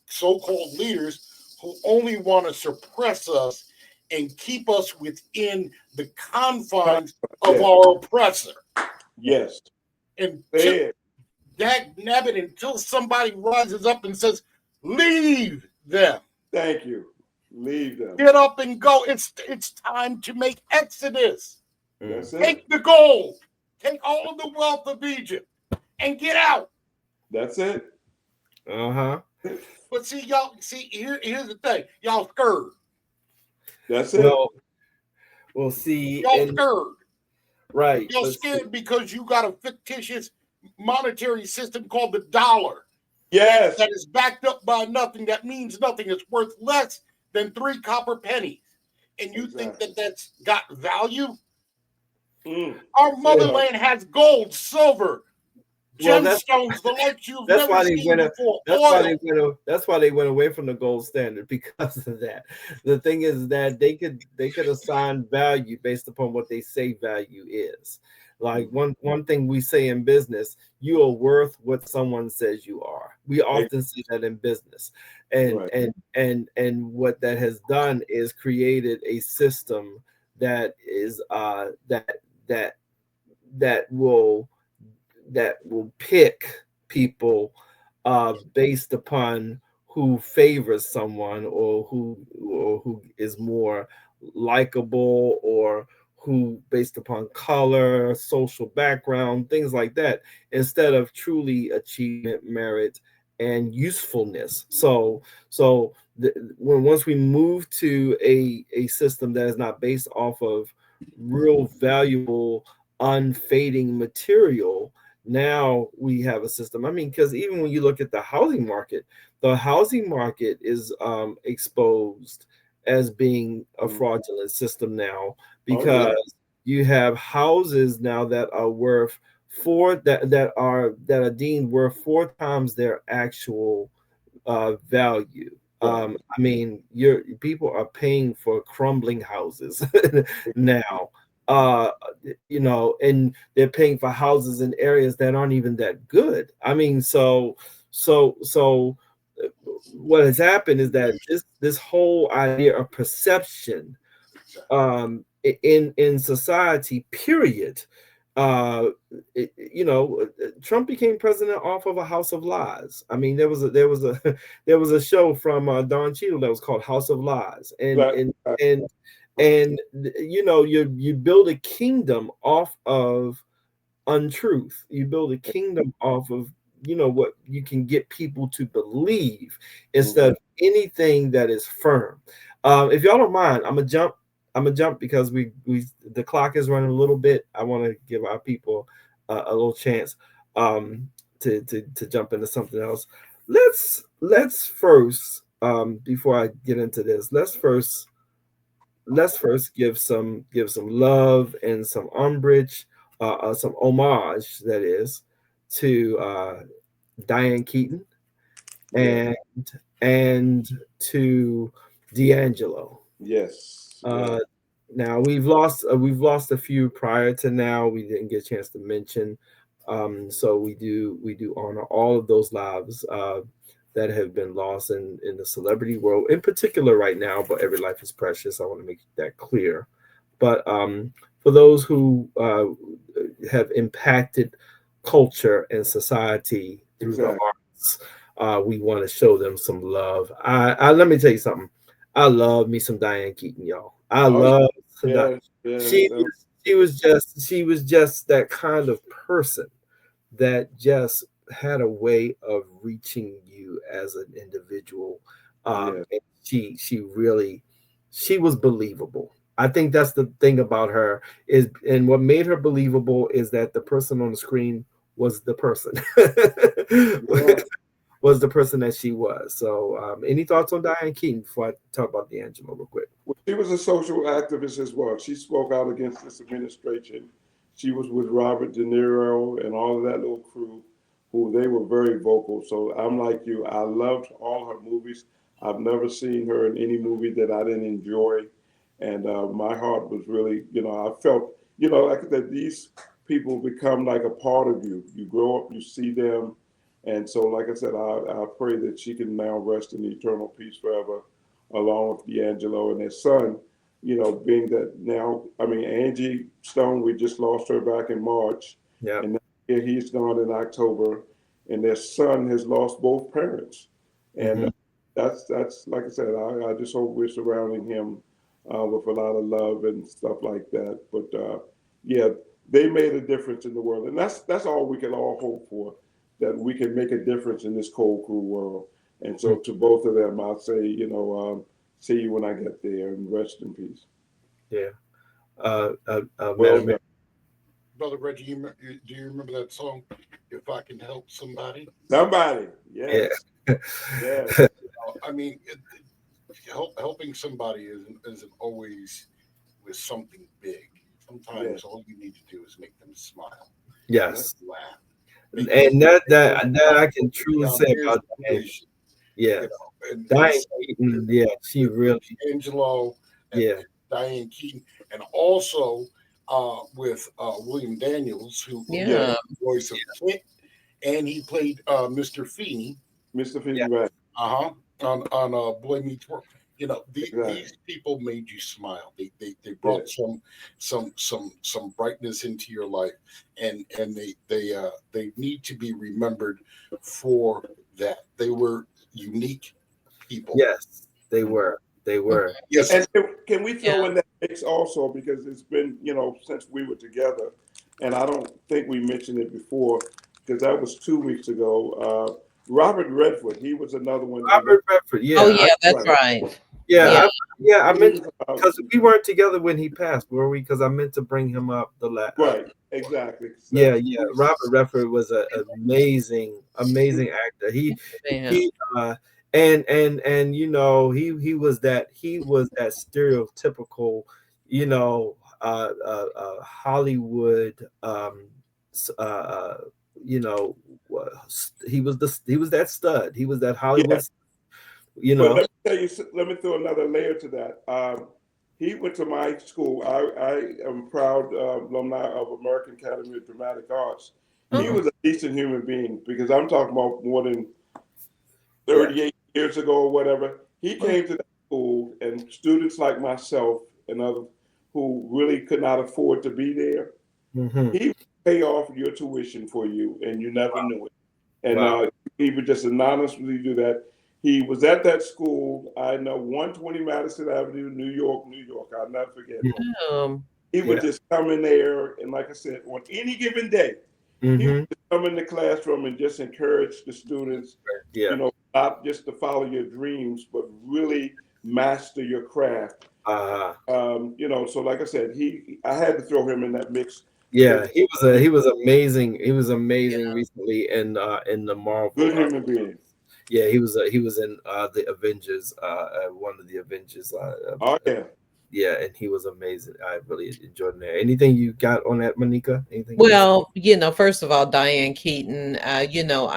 so-called leaders who only want to suppress us and keep us within the confines of our oppressor. Yes. And dag nabbit, until somebody rises up and says, "Leave them." Thank you. Leave them. Get up and go. It's time to make Exodus. That's it. Take the gold. Take all of the wealth of Egypt and get out. That's it. But see, y'all, here's the thing. Y'all scared. That's it. Well, see. Y'all scared. Right. Y'all scared because you got a fictitious monetary system called the dollar. Yes. That is backed up by nothing. That means nothing. It's worth less than 3 copper pennies. And you think that that's got value? Our motherland has gold, silver, gemstones, the like you've never seen before. That's why they went away from the gold standard, because of that. The thing is that they could assign value based upon what they say value is. Like one thing we say in business, you are worth what someone says you are. We often see that in business. And what that has done is created a system that is that will pick people based upon who favors someone, or who is more likable, or who based upon color, social background, things like that, instead of truly achievement, merit, and usefulness. Once we move to a system that is not based off of real valuable, unfading material, now we have a system. I mean, because even when you look at the housing market is exposed as being a fraudulent system now, because you have houses now that are worth that are deemed worth 4 times their actual value. I mean, people are paying for crumbling houses now. And they're paying for houses in areas that aren't even that good. I mean, so what has happened is that this whole idea of perception in society, period. Trump became president off of a house of lies. I mean, there was a show from Don Cheadle that was called House of Lies, and you build a kingdom off of untruth. You build a kingdom off of what you can get people to believe instead of anything that is firm. If y'all don't mind, I'm gonna jump because the clock is running a little bit. I want to give our people a little chance to jump into something else. Let's first before I get into this, let's first give some love and some umbrage, some homage, that is, to Dianne Keaton and to D'Angelo. Yes. Now we've lost a few prior to now. We didn't get a chance to mention. So we do honor all of those lives that have been lost in the celebrity world, in particular right now. But every life is precious. I want to make that clear. But for those who have impacted culture and society through the arts, we want to show them some love. I let me tell you something. I love me some Dianne Keaton, y'all. I love she was just that kind of person that just had a way of reaching you as an individual. And she was believable. I think that's the thing about her and what made her believable is that the person on the screen was the person. Was the person that she was. So any thoughts on Dianne Keaton before I talk about D'Angelo real quick? Well, she was a social activist as well. She spoke out against this administration. She was with Robert De Niro and all of that little crew, who they were very vocal. So I'm like you. I loved all her movies. I've never seen her in any movie that I didn't enjoy. And my heart was really, I felt, like that these people become like a part of you. You grow up, you see them. And so, like I said, I pray that she can now rest in eternal peace forever, along with D'Angelo and their son, being that now, I mean, Angie Stone, we just lost her back in March. Yeah. And here he's gone in October, and their son has lost both parents. And that's like I said, I just hope we're surrounding him with a lot of love and stuff like that. But they made a difference in the world. And that's all we can all hope for, that we can make a difference in this cold, cruel world. And so to both of them, I'll say, see you when I get there, and rest in peace. Yeah. Well, Brother Reggie, do you remember that song, If I Can Help Somebody? Somebody, yes. Yeah. I mean, helping somebody isn't always with something big. Sometimes all you need to do is make them smile. Yes. Laugh. And that I can truly say about Dianne. Yeah. Dianne Keaton, she really. Angelo, and Dianne Keaton, and also with William Daniels, who was the voice of Clint, and he played Mr. Feeney. Mr. Feeney, right. On Boy Meets World. These people made you smile. They brought some brightness into your life, and they need to be remembered for that. They were unique people. Yes, they were. Yes. And can we throw in that mix also, because it's been, since we were together, and I don't think we mentioned it before, because that was 2 weeks ago. Robert Redford, he was another one. Robert Redford, yeah. Oh, yeah, that's right. Yeah, Yeah. I meant because we weren't together when he passed, were we? Because I meant to bring him up Right, exactly. Yeah, Robert Redford was an amazing actor. Man. He and you know he was that stereotypical, you know, Hollywood you know, he was that stud. He was that Hollywood, you But know. let me tell you, let me throw another layer to that. He went to my school. I am proud alumni of American Academy of Dramatic Arts. He was a decent human being because I'm talking about more than 38 years ago or whatever. He came to that school, and students like myself and others who really could not afford to be there, he would pay off your tuition for you, and you never knew it. And he would just anonymously do that. He was at that school, I know, 120 Madison Avenue, New York, New York. I'll never forget it. He would just come in there, and like I said, on any given day, he would just come in the classroom and just encourage the students, you know, not just to follow your dreams, but really master your craft. You know, so like I said, I had to throw him in that mix. Yeah, he was amazing. He was amazing recently in the Marvel. Good human being. Yeah, he was in the Avengers, one of the Avengers. Oh yeah. Yeah, and he was amazing. I really enjoyed him. Anything you got on that, Monica? Anything? Well, you know, first of all, Diane Keaton, you know,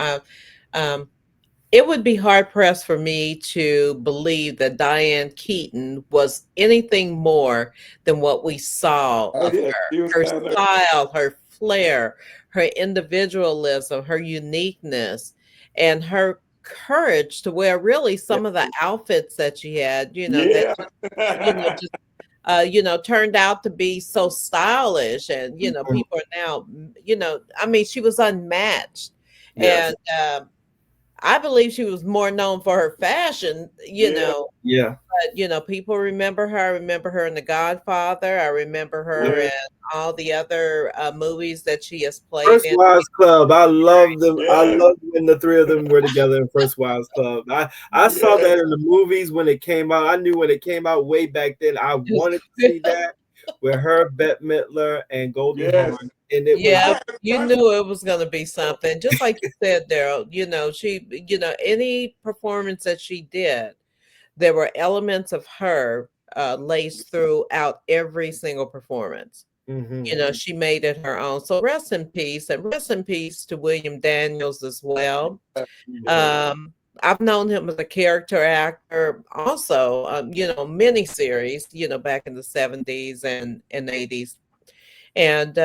it would be hard pressed for me to believe that Diane Keaton was anything more than what we saw of her. Her style, her flair, her individualism, her uniqueness, and her courage to wear really some of the outfits that she had, you know, that you know, just you know, turned out to be so stylish, and you know, people are now, you know, I mean, she was unmatched, and I believe she was more known for her fashion, you know. Yeah. But you know, people remember her. I remember her in The Godfather. I remember her in all the other movies that she has played First in. Wives Club. I love them. I love when the three of them were together in First Wives Club. I saw that in the movies when it came out. I knew when it came out way back then. I wanted to see that with her, Bette Midler, and Goldie Hawn. And it was you knew it was going to be something. Just like you said, Daryl. You know, you know, any performance that she did, there were elements of her laced throughout every single performance. You know, she made it her own. So rest in peace, and rest in peace to William Daniels as well. I've known him as a character actor also, you know, miniseries, you know, back in the 70s and 80s. And,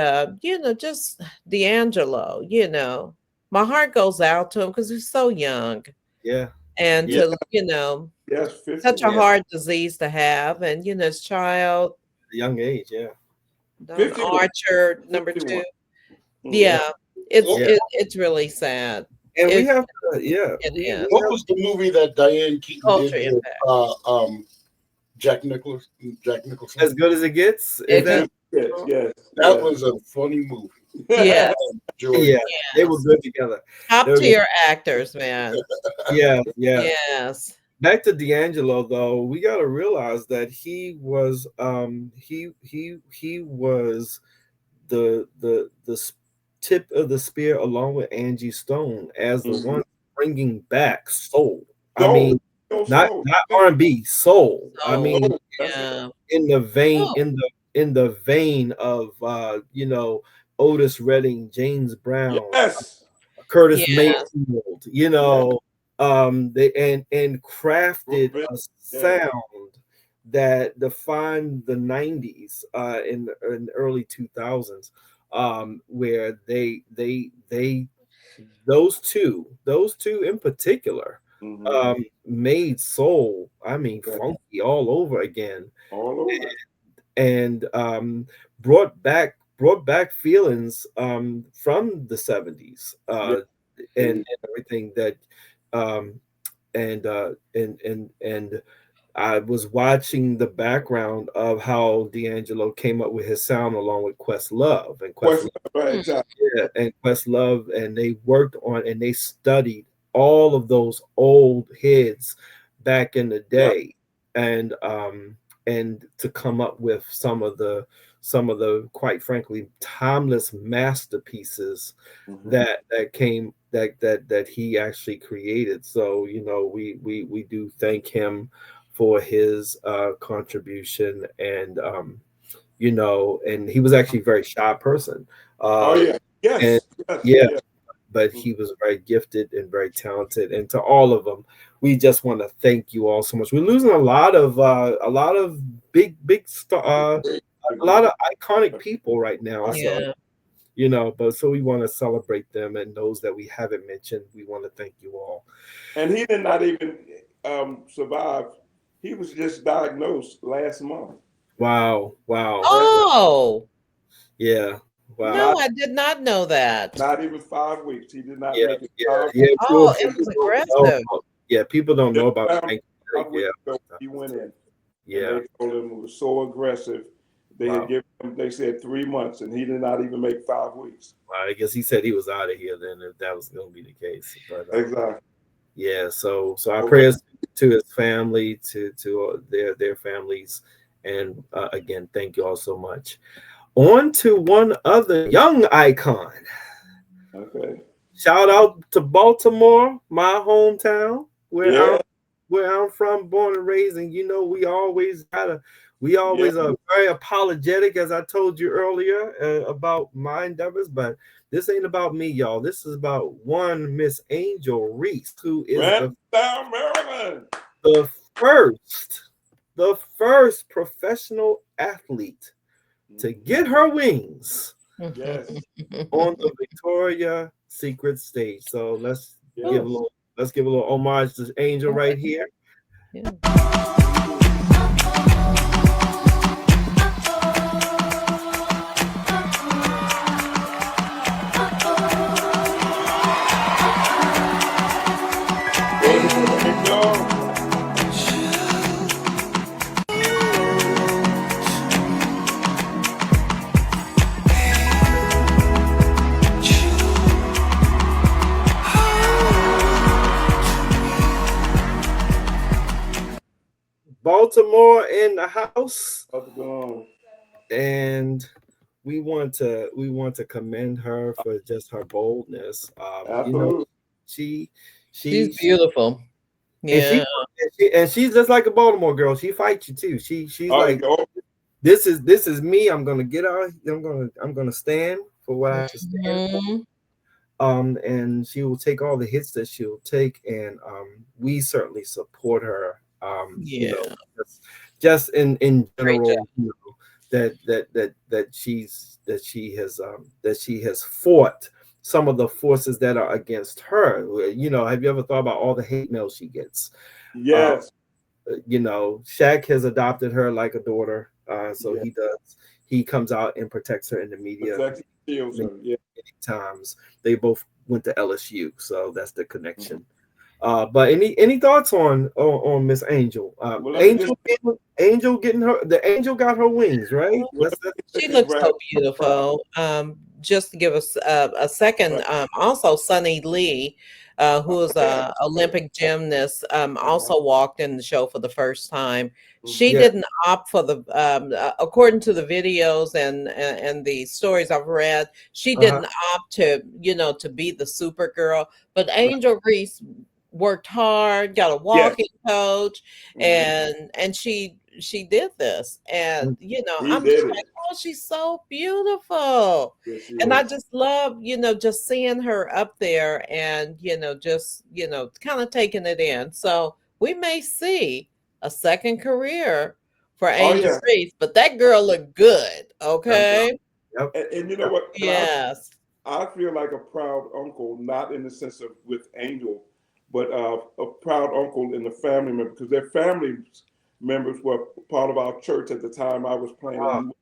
you know, just D'Angelo, you know, my heart goes out to him because he's so young. Yeah. And to, you know, such a hard disease to have. And, you know, his child. Young age, yeah. Archer, number 2. Yeah. It's really sad. And we have to, What was the movie that Diane Keaton did with Jack Nicholson? As Good as It Gets? Yes. That was a funny movie. Yeah. Yeah, they were good together. Top tier actors, man. Yeah. Yes. Back to D'Angelo, though, we got to realize that he was he was the tip of the spear, along with Angie Stone, as the one bringing back soul. I mean, not R&B, soul. I mean, in the vein of you know, Otis Redding, James Brown, Curtis Mayfield, you know, they and crafted a sound that defined the 90s in the early 2000s, where those two in particular made soul, I mean, funky all over again, and brought back feelings from the 70s and everything that and I was watching the background of how D'Angelo came up with his sound along with Questlove, and Questlove, and they worked on and they studied all of those old hits back in the day. and to come up with some of the quite frankly timeless masterpieces that he actually created. So we do thank him for his contribution, and and he was actually a very shy person. Oh yeah, yes, And yes, yeah, yes. but he was very gifted and very talented. And to all of them, we just want to thank you all so much. We're losing a lot of big star, a lot of iconic people right now. So but so we want to celebrate them, and those that we haven't mentioned, we want to thank you all. And he did not even survive. He was just diagnosed last month. Wow. Oh. Yeah. Wow. No, I did not know that. Not even 5 weeks. He did not Yeah, make it. Oh, it was aggressive. Yeah, people don't know about it. He went in. Yeah. And they told him it was so aggressive. They had given him, they said 3 months, and he did not even make 5 weeks. Well, I guess he said he was out of here then, if that was going to be the case. But exactly. Yeah. So our prayers to his family, to their families, and again, thank you all so much. On to one other young icon. Okay. Shout out to Baltimore, my hometown, where I'm from, born and raised. And we always are very apologetic, as I told you earlier, about my endeavors. But this ain't about me, y'all. This is about one Miss Angel Reese, who is the first professional athlete to get her wings on the Victoria's Secret stage. So let's give a little homage to Angel right here. Yeah. Baltimore in the house, and we want to commend her for just her boldness. She's beautiful. Yeah, and she's just like a Baltimore girl. She fights you too. She's like, this is me. I'm gonna get out. I'm gonna stand for what I have to stand for. And she will take all the hits that she'll take, and we certainly support her. Just in general, that she has fought some of the forces that are against her. Have you ever thought about all the hate mail she gets? Yes. Shaq has adopted her like a daughter. So he does. He comes out and protects her in the media. Many times. They both went to LSU, so that's the connection. But any thoughts on Miss Angel? Angel getting her. The Angel got her wings, right? She looks so beautiful. Just to give us a second, also Sunny Lee, who is an Olympic gymnast, also walked in the show for the first time. She didn't opt for the, according to the videos and the stories I've read, she didn't opt to be the Supergirl. But Angel Reese worked hard, got a walking coach, and she did this, and I'm just like, oh, she's so beautiful. And I just love just seeing her up there, and just kind of taking it in. So we may see a second career for Angel Reese, but that girl looked good. Okay. And you know what? Yes. I feel like a proud uncle, not in the sense of with Angel, but a proud uncle in the family member, because their family members were part of our church at the time I was playing of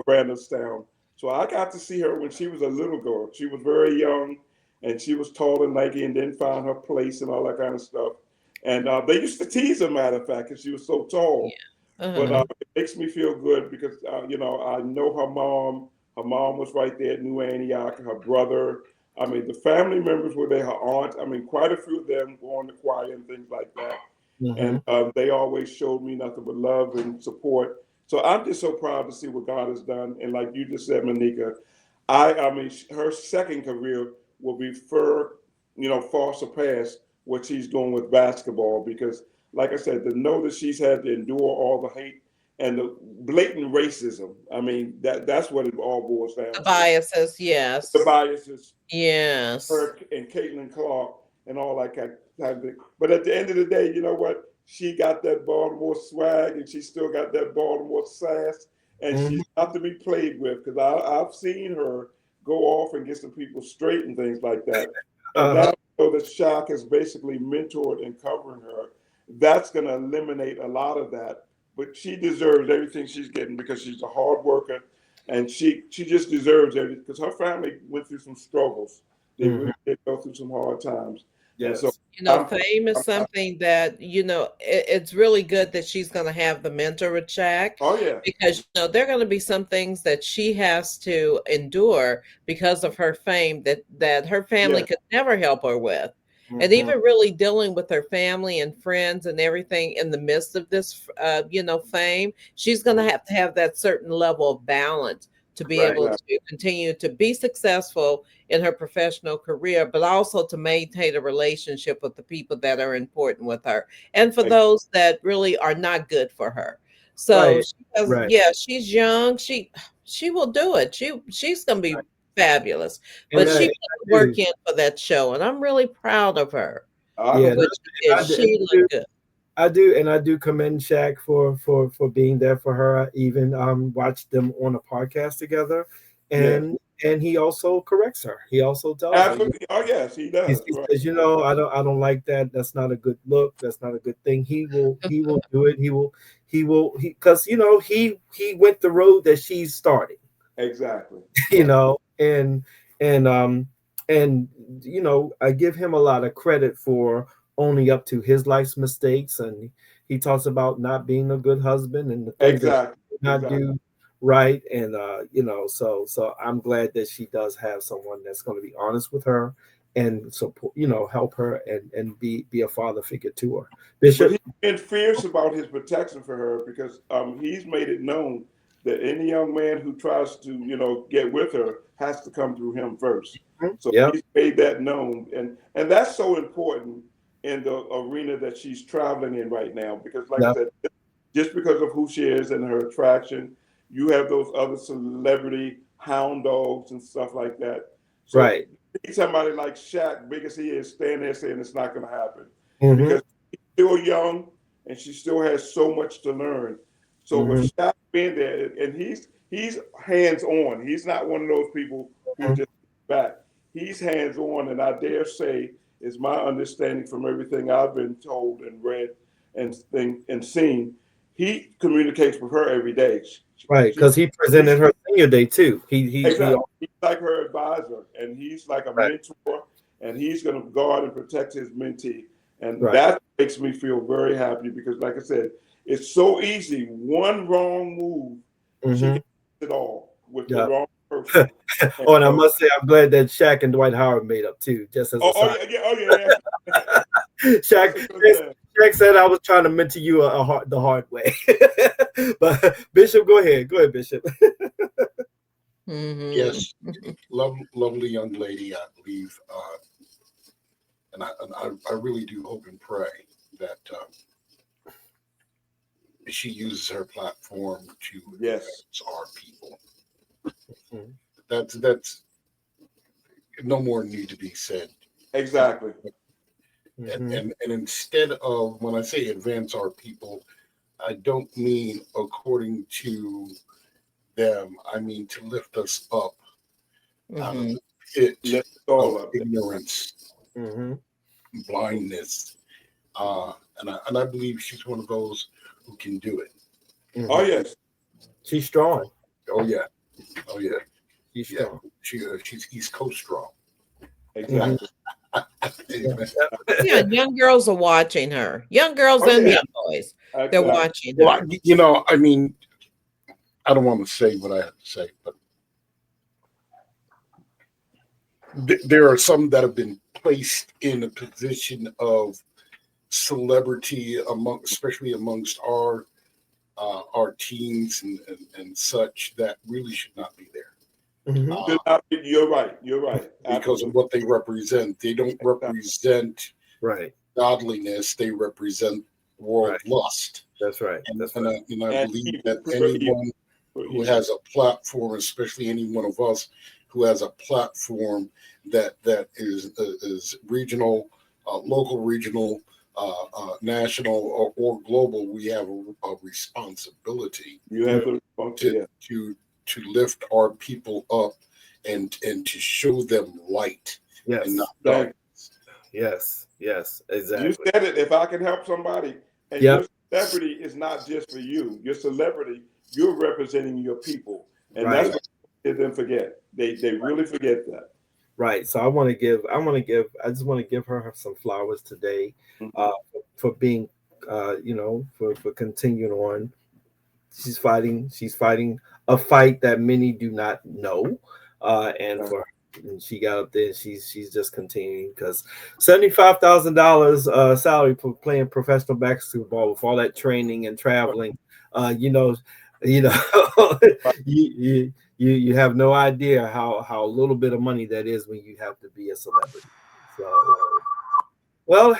Randallstown. So I got to see her when she was a little girl. She was very young, and she was tall and lanky, and didn't find her place and all that kind of stuff. And they used to tease her, matter of fact, because she was so tall. But it makes me feel good because I know her mom. Her mom was right there at New Antioch. Her brother. I mean, the family members were there. Her aunt. I mean, quite a few of them were on the choir and things like that. and they always showed me nothing but love and support. So I'm just so proud to see what God has done. And like you just said, Monica, I mean, her second career will be far surpass what she's doing with basketball, because, like I said, to know that she's had to endure all the hate and the blatant racism. I mean, that's what it all boils down The to. biases, yes. The biases. Yes. Her and Caitlin Clark and all that kind of thing. But at the end of the day, you know what? She got that Baltimore swag, and she still got that Baltimore sass, and she's not to be played with, because I've seen her go off and get some people straight and things like that. And now that Shaq has basically mentored and covering her, that's going to eliminate a lot of that. But she deserves everything she's getting because she's a hard worker, and she just deserves everything because her family went through some struggles. They really did go through some hard times. Yes. And so, fame is something that, it's really good that she's going to have the mentor with Shaq. Oh, yeah. Because, there are going to be some things that she has to endure because of her fame that her family could never help her with. And even really dealing with her family and friends and everything in the midst of this, fame, she's going to have that certain level of balance to be able to continue to be successful in her professional career, but also to maintain a relationship with the people that are important with her and for those that really are not good for her. So she's young. She will do it. She's going to be fabulous, but she put work in for that show, and I'm really proud of her. She looked good. I do commend Shaq for being there for her. I even watched them on a podcast together, and he also corrects her. He also tells her, oh yes, he does. He says, I don't like that. That's not a good look. That's not a good thing. He will do it. Because he went the road that she's starting. Exactly. And I give him a lot of credit for owning up to his life's mistakes, and he talks about not being a good husband and the things that he did not do right. And so I'm glad that she does have someone that's going to be honest with her and support, help her and be a father figure to her. Bishop, but he's been fierce about his protection for her, because he's made it known that any young man who tries to get with her has to come through him first. So he's made that known, and that's so important in the arena that she's traveling in right now, because like I said, just because of who she is and her attraction, you have those other celebrity hound dogs and stuff like that. So somebody like Shaq, big as he is, stand there saying it's not going to happen, because she's still young and she still has so much to learn. So with Shaq being there, and he's hands on, he's not one of those people who just back. He's hands on, and I dare say, is my understanding from everything I've been told and read and seen, he communicates with her every day. Because he presented her senior day too. He's like her advisor, and he's like a mentor, and he's going to guard and protect his mentee, and that makes me feel very happy, because, like I said, it's so easy. One wrong move, she gets it all with the wrong person. And I must say, I'm glad that Shaq and Dwight Howard made up too. Just as Shaq said, I was trying to mentor you the hard way. But Bishop, go ahead, Bishop. Yes, lovely young lady, I believe, and I really do hope and pray that she uses her platform to advance our people. That's no more need to be said. Exactly. And instead of, when I say advance our people, I don't mean according to them. I mean to lift us up out of the pit of ignorance, blindness, and I believe she's one of those who can do it. Oh yes, she's strong. Oh yeah, she's strong. She's East Coast strong. Exactly. Young girls are watching her. Young girls and young boys. They're watching her. Well, I mean, I don't want to say what I have to say, but there are some that have been placed in a position of celebrity especially amongst our teens and such that really should not be there. You're right. You're right. Because of what they represent. They don't represent godliness. They represent world lust. That's right. And I believe that anyone who has a platform, especially any one of us who has a platform that is regional, local, regional, national, or global, we have a responsibility. You have a responsibility to lift our people up and to show them light. Yes. And not darkness. Yes, exactly. You said it. If I can help somebody, and your celebrity is not just for you. Your celebrity, you're representing your people, and that's what they didn't forget. They really forget that. Right. So I just want to give her some flowers today, for being, for continuing on. She's fighting a fight that many do not know, and she got up there. And she's just continuing, because $75,000 salary for playing professional basketball with all that training and traveling, you have no idea how little bit of money that is when you have to be a celebrity. So, well,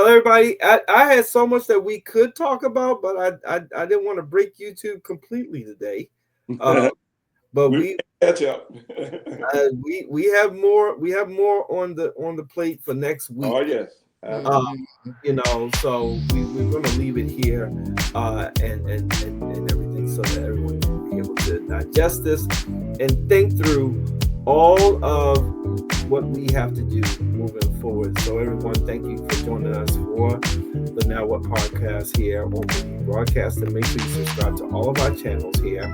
everybody, I had so much that we could talk about, but I didn't want to break YouTube completely today. But we catch up. we have more on the plate for next week. Oh yes. So we're gonna leave it here, and everything, so that everyone can be able to digest this and think through all of what we have to do moving forward. So everyone, thank you for joining us for the Now What podcast here on the broadcast, and make sure you subscribe to all of our channels here.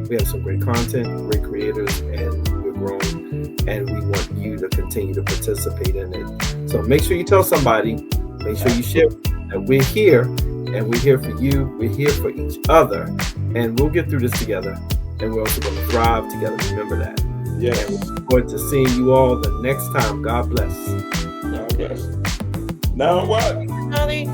We have some great content, great creators, and we're growing, and we want you to continue to participate in it. So make sure you tell somebody, make sure you share that we're here, and we're here for you, we're here for each other, and we'll get through this together, and we're also going to thrive together. Remember that. Yeah. And we look forward to seeing you all the next time. God bless. God bless. Now what? Honey.